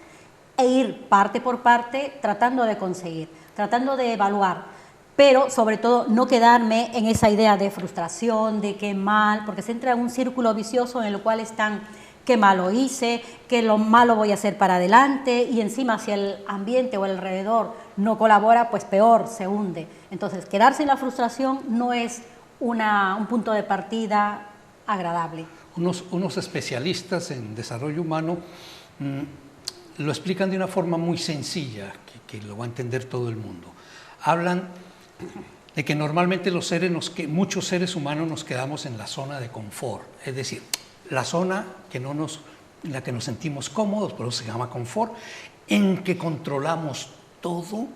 e ir parte por parte tratando de conseguir, tratando de evaluar, pero sobre todo no quedarme en esa idea de frustración, de qué mal, porque se entra en un círculo vicioso en el cual están qué malo hice, qué lo malo voy a hacer para adelante, y encima si el ambiente o el alrededor no colabora, pues peor, se hunde. Entonces quedarse en la frustración no es un punto de partida agradable. Unos especialistas en desarrollo humano lo explican de una forma muy sencilla, que lo va a entender todo el mundo. Hablan de que normalmente muchos seres humanos nos quedamos en la zona de confort, es decir, la zona en la que nos sentimos cómodos, por eso se llama confort, en que controlamos todo,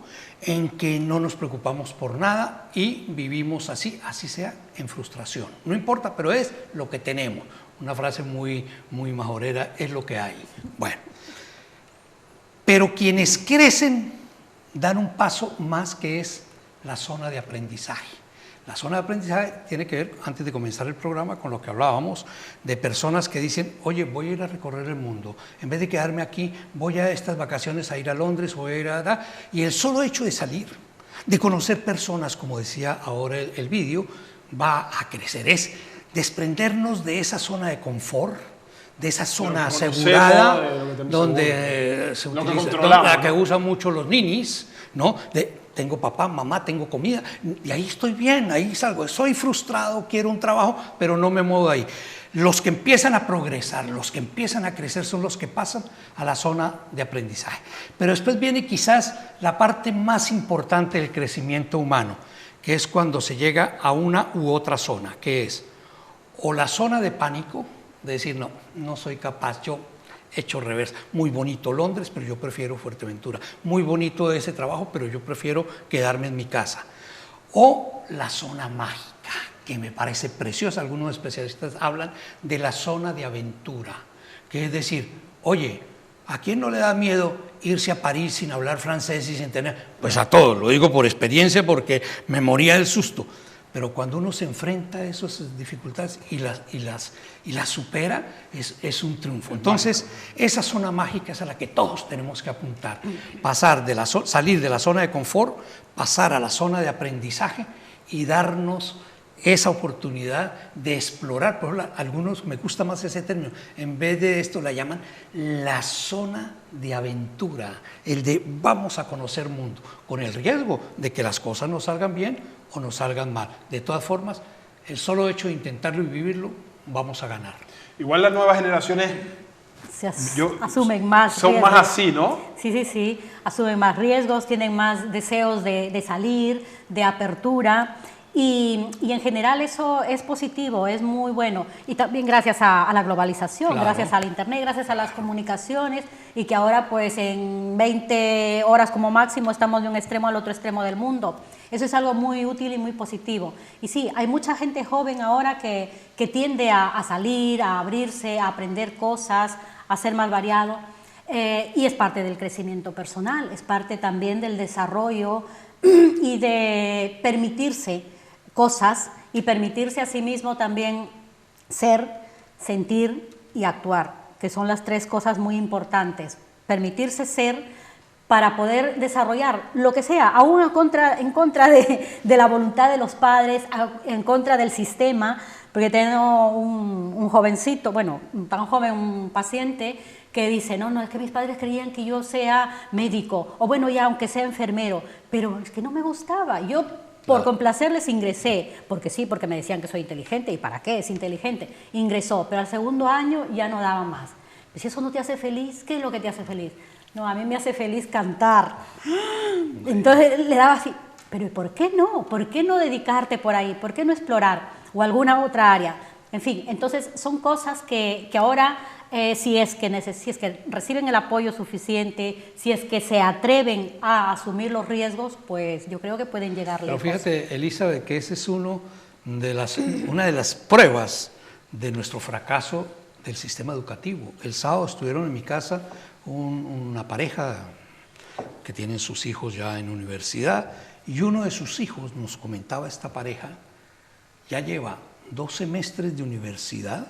en que no nos preocupamos por nada y vivimos así sea en frustración. No importa, pero es lo que tenemos. Una frase muy majorera, es lo que hay. Bueno. Pero quienes crecen dan un paso más, que es la zona de aprendizaje. La zona de aprendizaje tiene que ver, antes de comenzar el programa, con lo que hablábamos, de personas que dicen, oye, voy a ir a recorrer el mundo, en vez de quedarme aquí, voy a estas vacaciones a ir a Londres, voy a ir a... Y el solo hecho de salir, de conocer personas, como decía ahora el vídeo, va a crecer. Es desprendernos de esa zona de confort, de esa zona asegurada donde se utiliza, la que usan mucho los ninis, ¿no? Tengo papá, mamá, tengo comida y ahí estoy bien, ahí salgo. Soy frustrado, quiero un trabajo, pero no me muevo de ahí. Los que empiezan a progresar, los que empiezan a crecer son los que pasan a la zona de aprendizaje. Pero después viene quizás la parte más importante del crecimiento humano, que es cuando se llega a una u otra zona, que es o la zona de pánico, de decir, no soy capaz, yo he hecho reversa. Muy bonito Londres, pero yo prefiero Fuerteventura. Muy bonito ese trabajo, pero yo prefiero quedarme en mi casa. O la zona mágica, que me parece preciosa. Algunos especialistas hablan de la zona de aventura, que es decir, oye, ¿a quién no le da miedo irse a París sin hablar francés y sin tener? Pues a todos, lo digo por experiencia porque me moría del susto. pero cuando uno se enfrenta a esas dificultades y las supera, es un triunfo. Entonces, esa zona mágica es a la que todos tenemos que apuntar. Salir de la zona de confort, pasar a la zona de aprendizaje y darnos esa oportunidad de explorar. Por ejemplo, algunos, me gusta más ese término, en vez de esto la llaman la zona de aventura, el de vamos a conocer mundo, con el riesgo de que las cosas no salgan bien o no salgan mal. De todas formas, el solo hecho de intentarlo y vivirlo, vamos a ganar. Igual las nuevas generaciones asumen más son riesgos. más así, ¿no? Sí, asumen más riesgos, tienen más deseos de salir, de apertura. Y en general eso es positivo, es muy bueno. Y también gracias a la globalización, claro, gracias al internet, gracias a las comunicaciones, y que ahora pues en 20 horas como máximo estamos de un extremo al otro extremo del mundo. Eso es algo muy útil y muy positivo. Y sí, hay mucha gente joven ahora que tiende a salir, a abrirse, a aprender cosas, a ser más variado. Y es parte del crecimiento personal, es parte también del desarrollo y de permitirse cosas y permitirse a sí mismo también ser, sentir y actuar, que son las tres cosas muy importantes. Permitirse ser para poder desarrollar lo que sea, aún en contra de la voluntad de los padres, en contra del sistema, porque tengo un jovencito, bueno, tan joven, un paciente que dice, no, es que mis padres querían que yo sea médico, o bueno, ya aunque sea enfermero, pero es que no me gustaba. Yo por complacerles ingresé, porque sí, porque me decían que soy inteligente, ¿y para qué es inteligente? Ingresó, pero al segundo año ya no daba más. Pues si eso no te hace feliz, ¿qué es lo que te hace feliz? No, a mí me hace feliz cantar. Entonces le daba así, pero ¿por qué no? ¿Por qué no dedicarte por ahí? ¿Por qué no explorar? O alguna otra área. En fin, entonces son cosas que ahora, si es que reciben el apoyo suficiente, si es que se atreven a asumir los riesgos, pues yo creo que pueden llegar lejos. Pero fíjate, Elizabeth, que ese es una de las pruebas de nuestro fracaso del sistema educativo. El sábado estuvieron en mi casa una pareja que tienen sus hijos ya en universidad, y uno de sus hijos, nos comentaba esta pareja, ya lleva 2 semestres de universidad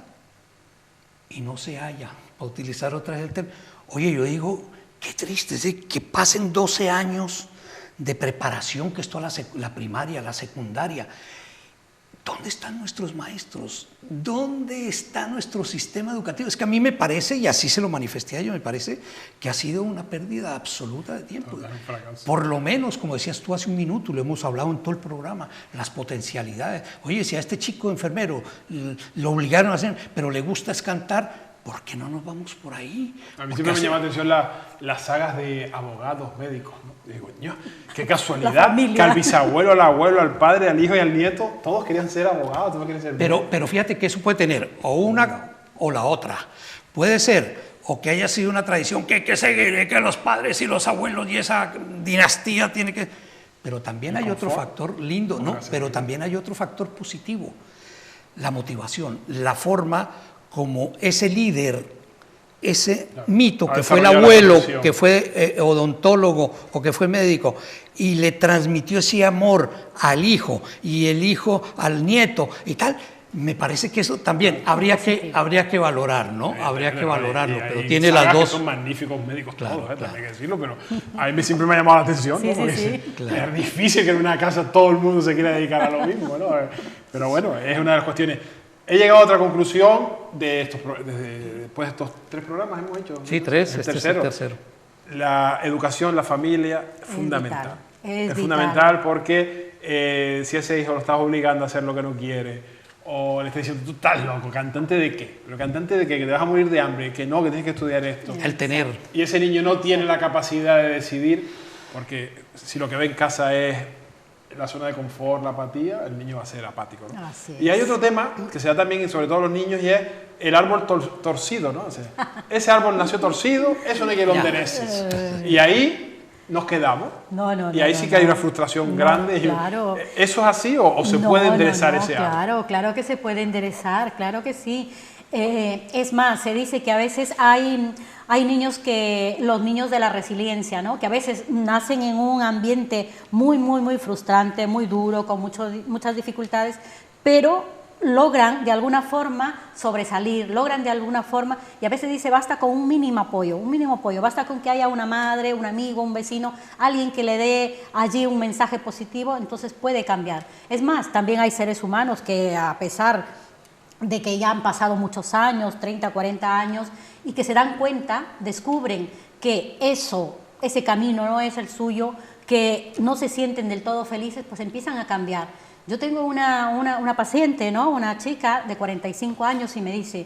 y no se halla, para utilizar otra vez el término. Oye, yo digo, qué triste, ¿sí? Que pasen 12 años de preparación, que es toda la primaria, la secundaria. ¿Dónde están nuestros maestros? ¿Dónde está nuestro sistema educativo? Es que a mí me parece, y así se lo manifesté a ellos, me parece que ha sido una pérdida absoluta de tiempo. Por lo menos, como decías tú hace un minuto, lo hemos hablado en todo el programa, las potencialidades. Oye, si a este chico enfermero lo obligaron a hacer, pero le gusta es cantar, ¿por qué no nos vamos por ahí? A mí siempre me llama la atención las sagas de abogados, médicos, ¿no? Digo, qué casualidad que al bisabuelo, al abuelo, al padre, al hijo y al nieto, todos querían ser abogados, todos querían ser médicos. Pero fíjate que eso puede tener o una o la otra. Puede ser o que haya sido una tradición que hay que seguir, que los padres y los abuelos y esa dinastía tiene que... Pero también hay otro factor lindo, ¿no? Pero también hay otro factor positivo, la motivación, la forma como ese líder, ese mito que fue el abuelo, que fue odontólogo o que fue médico, y le transmitió ese amor al hijo y el hijo al nieto y tal, me parece que eso también habría que valorar, ¿no? Habría que valorarlo, pero tiene las dos. Son magníficos médicos todos, también hay que decirlo, pero a mí siempre me ha llamado la atención, ¿no? Porque es difícil que en una casa todo el mundo se quiera dedicar a lo mismo, ¿no? Pero bueno, es una de las cuestiones. He llegado a otra conclusión después de estos 3 programas hemos hecho. Sí, 3, este es el tercero. La educación, la familia, es fundamental. Es fundamental porque si ese hijo lo estás obligando a hacer lo que no quiere, o le estás diciendo, tú estás loco, ¿cantante de qué? ¿Pero cantante de qué? Que te vas a morir de hambre, que no, que tienes que estudiar esto. El tener. Y ese niño no tiene la capacidad de decidir, porque si lo que ve en casa es la zona de confort, la apatía, el niño va a ser apático, ¿no? Y hay otro tema que se da también, sobre todo en los niños, y es el árbol torcido, ¿no? O sea, ese árbol nació torcido, eso no hay que lo endereces. Y ahí nos quedamos. Y ahí sí que hay una frustración grande. Claro. ¿Eso es así o se puede enderezar ese árbol? Claro que se puede enderezar, claro que sí. Es más, se dice que a veces hay niños los niños de la resiliencia, ¿no? Que a veces nacen en un ambiente muy, muy, muy frustrante, muy duro, con muchas dificultades, pero logran de alguna forma sobresalir, logran de alguna forma, y a veces dice basta con un mínimo apoyo, basta con que haya una madre, un amigo, un vecino, alguien que le dé allí un mensaje positivo, entonces puede cambiar. Es más, también hay seres humanos que a pesar de que ya han pasado muchos años, 30, 40 años, y que se dan cuenta, descubren que ese camino no es el suyo, que no se sienten del todo felices, pues empiezan a cambiar. Yo tengo una paciente, ¿no? Una chica de 45 años y me dice,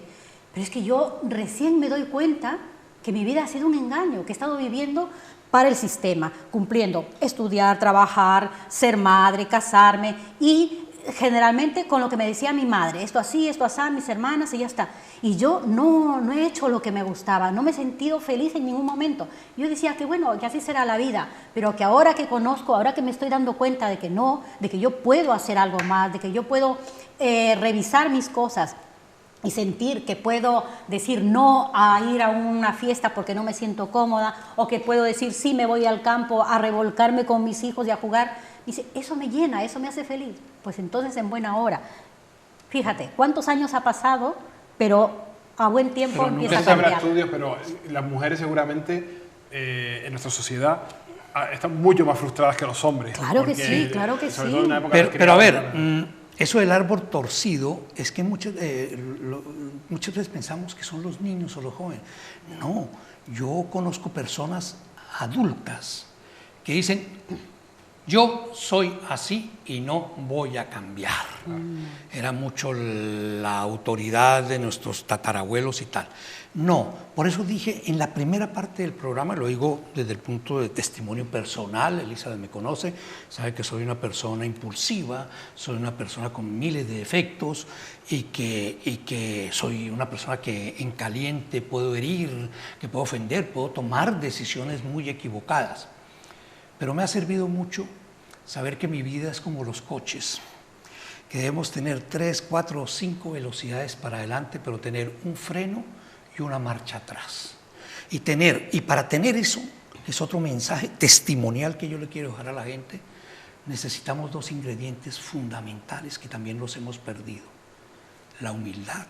pero es que yo recién me doy cuenta que mi vida ha sido un engaño, que he estado viviendo para el sistema, cumpliendo, estudiar, trabajar, ser madre, casarme y generalmente con lo que me decía mi madre, esto así, mis hermanas y ya está. Y yo no he hecho lo que me gustaba, no me he sentido feliz en ningún momento. Yo decía que bueno, que así será la vida, pero que ahora que conozco, ahora que me estoy dando cuenta de que no, de que yo puedo hacer algo más, de que yo puedo revisar mis cosas y sentir que puedo decir no a ir a una fiesta porque no me siento cómoda, o que puedo decir sí, me voy al campo a revolcarme con mis hijos y a jugar. Dice, eso me llena, eso me hace feliz. Pues entonces en buena hora. Fíjate, ¿cuántos años ha pasado? Pero a buen tiempo pero empieza a nunca cambiar. habrá estudios, pero las mujeres seguramente en nuestra sociedad están mucho más frustradas que los hombres. Claro que sí, claro que sí. Pero a ver, eso del árbol torcido es que muchas veces pensamos que son los niños o los jóvenes. No, yo conozco personas adultas que dicen, yo soy así y no voy a cambiar. Era mucho la autoridad de nuestros tatarabuelos y tal. No, por eso dije en la primera parte del programa, lo digo desde el punto de testimonio personal, Elizabeth me conoce, sabe que soy una persona impulsiva, soy una persona con miles de defectos y que soy una persona que en caliente puedo herir, que puedo ofender, puedo tomar decisiones muy equivocadas. Pero me ha servido mucho saber que mi vida es como los coches, que debemos tener 3, 4 o 5 velocidades para adelante, pero tener un freno y una marcha atrás. Y para tener eso, que es otro mensaje testimonial que yo le quiero dejar a la gente, necesitamos 2 ingredientes fundamentales que también los hemos perdido: la humildad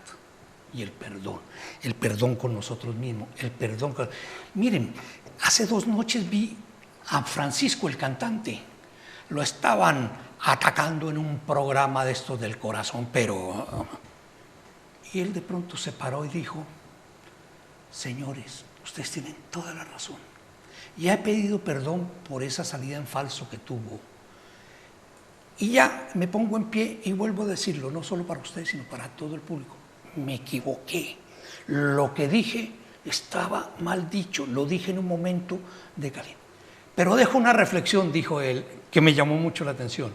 y el perdón. El perdón con nosotros mismos, el perdón con... Miren, hace 2 noches vi a Francisco, el cantante. Lo estaban atacando en un programa de estos del corazón, pero... Y él de pronto se paró y dijo, señores, ustedes tienen toda la razón. Ya he pedido perdón por esa salida en falso que tuvo. Y ya me pongo en pie y vuelvo a decirlo, no solo para ustedes, sino para todo el público. Me equivoqué. Lo que dije estaba mal dicho, lo dije en un momento de caliente. Pero dejo una reflexión, dijo él, que me llamó mucho la atención.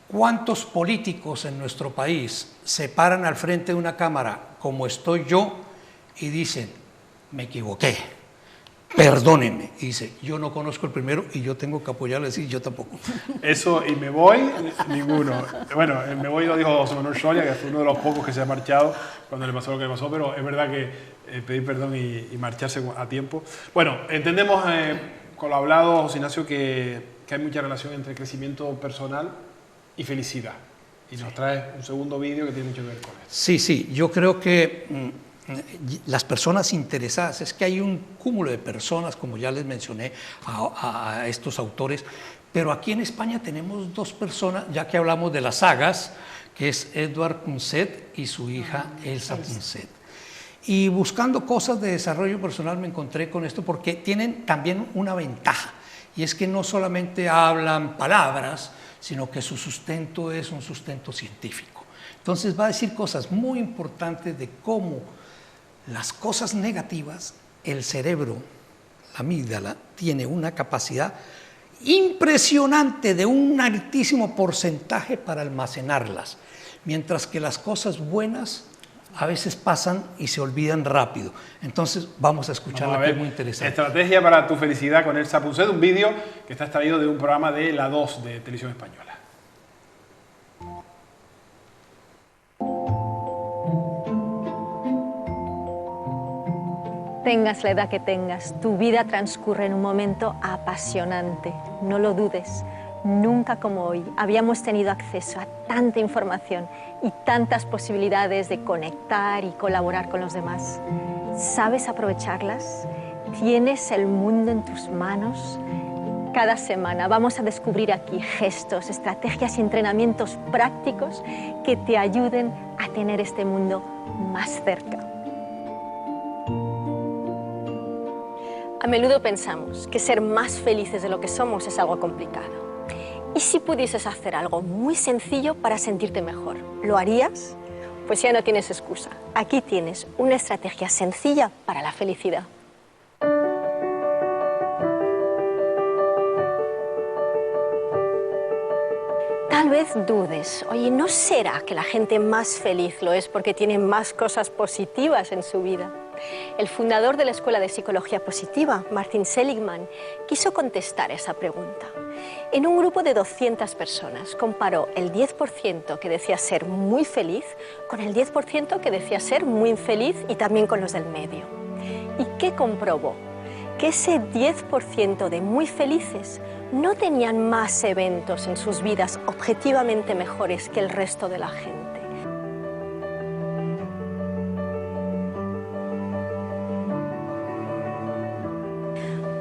¿Cuántos políticos en nuestro país se paran al frente de una cámara, como estoy yo, y dicen, me equivoqué, perdónenme? Y dice, yo no conozco el primero y yo tengo que apoyarle, y yo tampoco. Eso, y me voy, ninguno. Bueno, me voy lo dijo José Manuel Soria, que fue uno de los pocos que se ha marchado cuando le pasó lo que le pasó, pero es verdad que pedir perdón y marcharse a tiempo. Bueno, entendemos con lo hablado, José Ignacio, que hay mucha relación entre crecimiento personal y felicidad. Y nos trae un segundo vídeo que tiene mucho que ver con eso. Sí, yo creo que las personas interesadas, es que hay un cúmulo de personas, como ya les mencioné a estos autores, pero aquí en España tenemos 2 personas, ya que hablamos de las sagas, que es Edward Punset y su hija Elsa Punset. Y buscando cosas de desarrollo personal me encontré con esto porque tienen también una ventaja, y es que no solamente hablan palabras, sino que su sustento es un sustento científico. Entonces va a decir cosas muy importantes de cómo las cosas negativas, el cerebro, la amígdala, tiene una capacidad impresionante de un altísimo porcentaje para almacenarlas, mientras que las cosas buenas a veces pasan y se olvidan rápido. Entonces vamos a escucharla, que es muy interesante. Estrategia para tu felicidad con Elsa Punset, un vídeo que está extraído de un programa de La 2 de Televisión Española. Tengas la edad que tengas, tu vida transcurre en un momento apasionante. No lo dudes. Nunca como hoy habíamos tenido acceso a tanta información y tantas posibilidades de conectar y colaborar con los demás. ¿Sabes aprovecharlas? ¿Tienes el mundo en tus manos? Cada semana vamos a descubrir aquí gestos, estrategias y entrenamientos prácticos que te ayuden a tener este mundo más cerca. A menudo pensamos que ser más felices de lo que somos es algo complicado. ¿Y si pudieses hacer algo muy sencillo para sentirte mejor? ¿Lo harías? Pues ya no tienes excusa. Aquí tienes una estrategia sencilla para la felicidad. Tal vez dudes, oye, ¿no será que la gente más feliz lo es porque tiene más cosas positivas en su vida? El fundador de la Escuela de Psicología Positiva, Martin Seligman, quiso contestar esa pregunta. En un grupo de 200 personas comparó el 10% que decía ser muy feliz con el 10% que decía ser muy infeliz y también con los del medio. ¿Y qué comprobó? Que ese 10% de muy felices no tenían más eventos en sus vidas objetivamente mejores que el resto de la gente.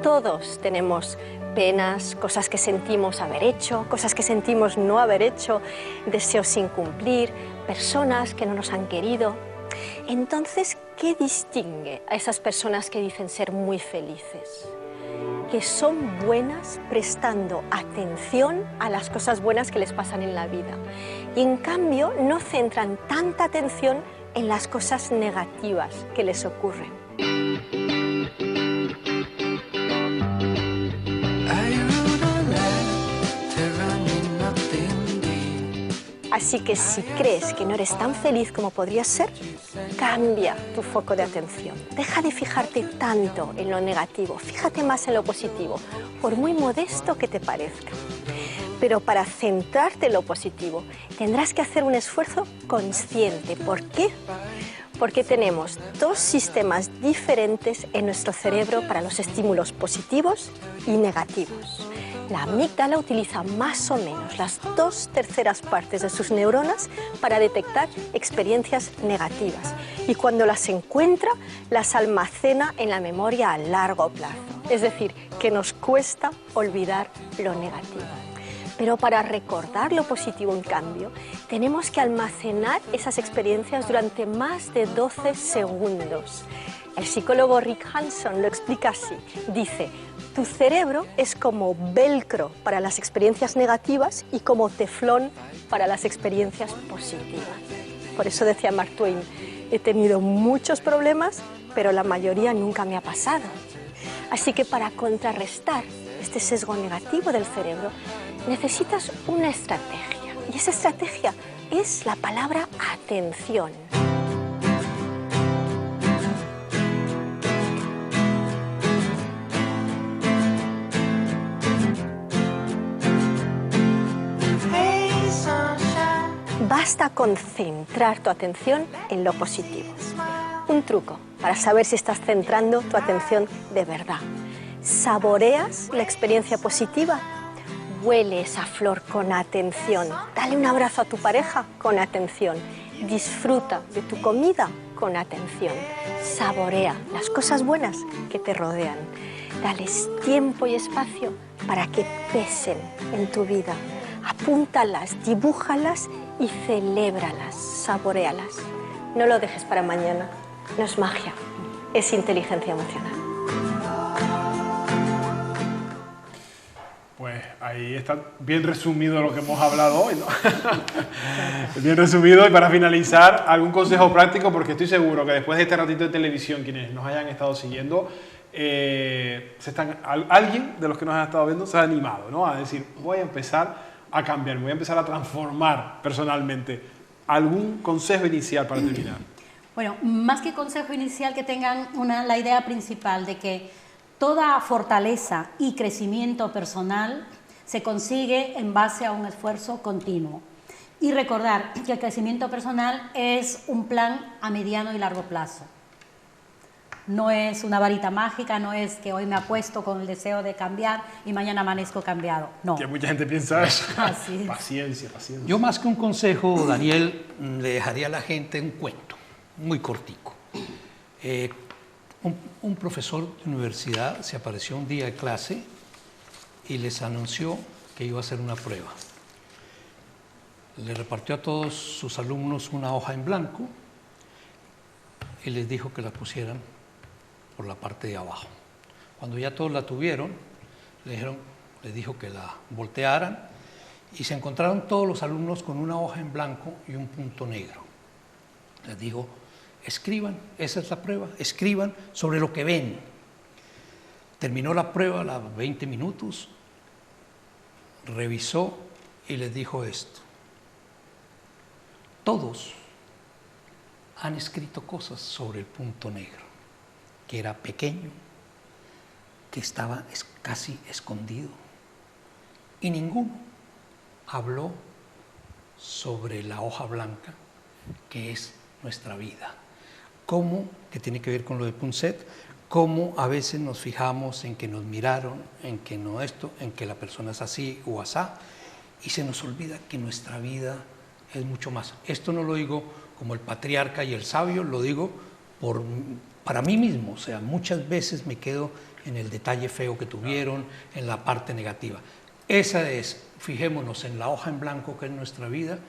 Todos tenemos penas, cosas que sentimos haber hecho, cosas que sentimos no haber hecho, deseos sin cumplir, personas que no nos han querido. Entonces, ¿qué distingue a esas personas que dicen ser muy felices? Que son buenas prestando atención a las cosas buenas que les pasan en la vida. Y en cambio no centran tanta atención en las cosas negativas que les ocurren. Así que si crees que no eres tan feliz como podrías ser, cambia tu foco de atención. Deja de fijarte tanto en lo negativo, fíjate más en lo positivo, por muy modesto que te parezca. Pero para centrarte en lo positivo, tendrás que hacer un esfuerzo consciente. ¿Por qué? Porque tenemos dos sistemas diferentes en nuestro cerebro para los estímulos positivos y negativos. La amígdala utiliza más o menos las 2/3 partes de sus neuronas para detectar experiencias negativas y cuando las encuentra, las almacena en la memoria a largo plazo. Es decir, que nos cuesta olvidar lo negativo. Pero para recordar lo positivo, en cambio, tenemos que almacenar esas experiencias durante más de 12 segundos. El psicólogo Rick Hanson lo explica así. Dice, tu cerebro es como velcro para las experiencias negativas y como teflón para las experiencias positivas. Por eso decía Mark Twain, he tenido muchos problemas, pero la mayoría nunca me ha pasado. Así que para contrarrestar este sesgo negativo del cerebro, necesitas una estrategia. Y esa estrategia es la palabra atención. Basta con centrar tu atención en lo positivo. Un truco para saber si estás centrando tu atención de verdad. ¿Saboreas la experiencia positiva? Huele esa flor con atención. Dale un abrazo a tu pareja con atención. Disfruta de tu comida con atención. Saborea las cosas buenas que te rodean. Dales tiempo y espacio para que pesen en tu vida. Apúntalas, dibújalas y celébralas, saboréalas. No lo dejes para mañana. No es magia, es inteligencia emocional. Pues ahí está bien resumido lo que hemos hablado hoy, ¿no? Bien resumido, y para finalizar, algún consejo práctico, porque estoy seguro que después de este ratito de televisión, quienes nos hayan estado siguiendo, alguien de los que nos han estado viendo se ha animado, ¿no? A decir, voy a empezar a cambiar, voy a empezar a transformar personalmente. ¿Algún consejo inicial para terminar? Bueno, más que consejo inicial, que tengan la idea principal de que toda fortaleza y crecimiento personal se consigue en base a un esfuerzo continuo. Y recordar que el crecimiento personal es un plan a mediano y largo plazo. No es una varita mágica, no es que hoy me acuesto con el deseo de cambiar y mañana amanezco cambiado. No. Que mucha gente piensa eso. Así es. Paciencia, paciencia. Yo más que un consejo, Daniel, le dejaría a la gente un cuento, muy cortico. Un profesor de universidad se apareció un día de clase y les anunció que iba a hacer una prueba. Le repartió a todos sus alumnos una hoja en blanco y les dijo que la pusieran por la parte de abajo. Cuando ya todos la tuvieron, les dijo que la voltearan y se encontraron todos los alumnos con una hoja en blanco y un punto negro. Les dijo, escriban, esa es la prueba, escriban sobre lo que ven. Terminó la prueba a los 20 minutos, revisó y les dijo esto. Todos han escrito cosas sobre el punto negro, que era pequeño, que estaba casi escondido, y ninguno habló sobre la hoja blanca, que es nuestra vida. Cómo, que tiene que ver con lo de Punset, cómo a veces nos fijamos en que nos miraron, en que no esto, en que la persona es así o asá, y se nos olvida que nuestra vida es mucho más. Esto no lo digo como el patriarca y el sabio, lo digo para mí mismo. O sea, muchas veces me quedo en el detalle feo que tuvieron, en la parte negativa. Esa es, fijémonos en la hoja en blanco que es nuestra vida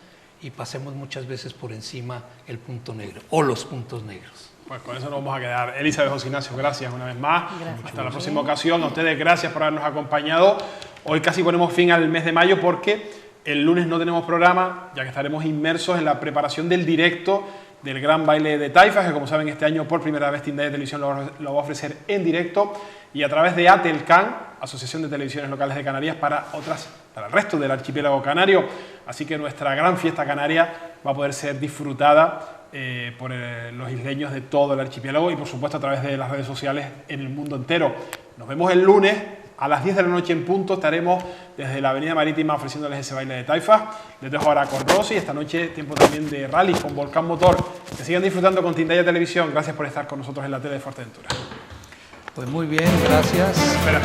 y pasemos muchas veces por encima el punto negro o los puntos negros. Pues con eso nos vamos a quedar. Elizabeth, José Ignacio, gracias una vez más. Gracias. Hasta la próxima ocasión. A ustedes, gracias por habernos acompañado. Hoy casi ponemos fin al mes de mayo porque el lunes no tenemos programa, ya que estaremos inmersos en la preparación del directo del Gran Baile de Taifas, que como saben este año por primera vez Tindaya Televisión lo va a ofrecer en directo y a través de ATELCAN, Asociación de Televisiones Locales de Canarias, para el resto del archipiélago canario. Así que nuestra gran fiesta canaria va a poder ser disfrutada por los isleños de todo el archipiélago y por supuesto a través de las redes sociales en el mundo entero. Nos vemos el lunes. A las 10 de la noche en punto estaremos desde la Avenida Marítima ofreciéndoles ese baile de Taifas. Les dejo ahora con Rosy y esta noche tiempo también de rally con Volcán Motor. Que sigan disfrutando con Tindaya Televisión. Gracias por estar con nosotros en la tele de Fuerteventura. Pues muy bien, gracias. Espera.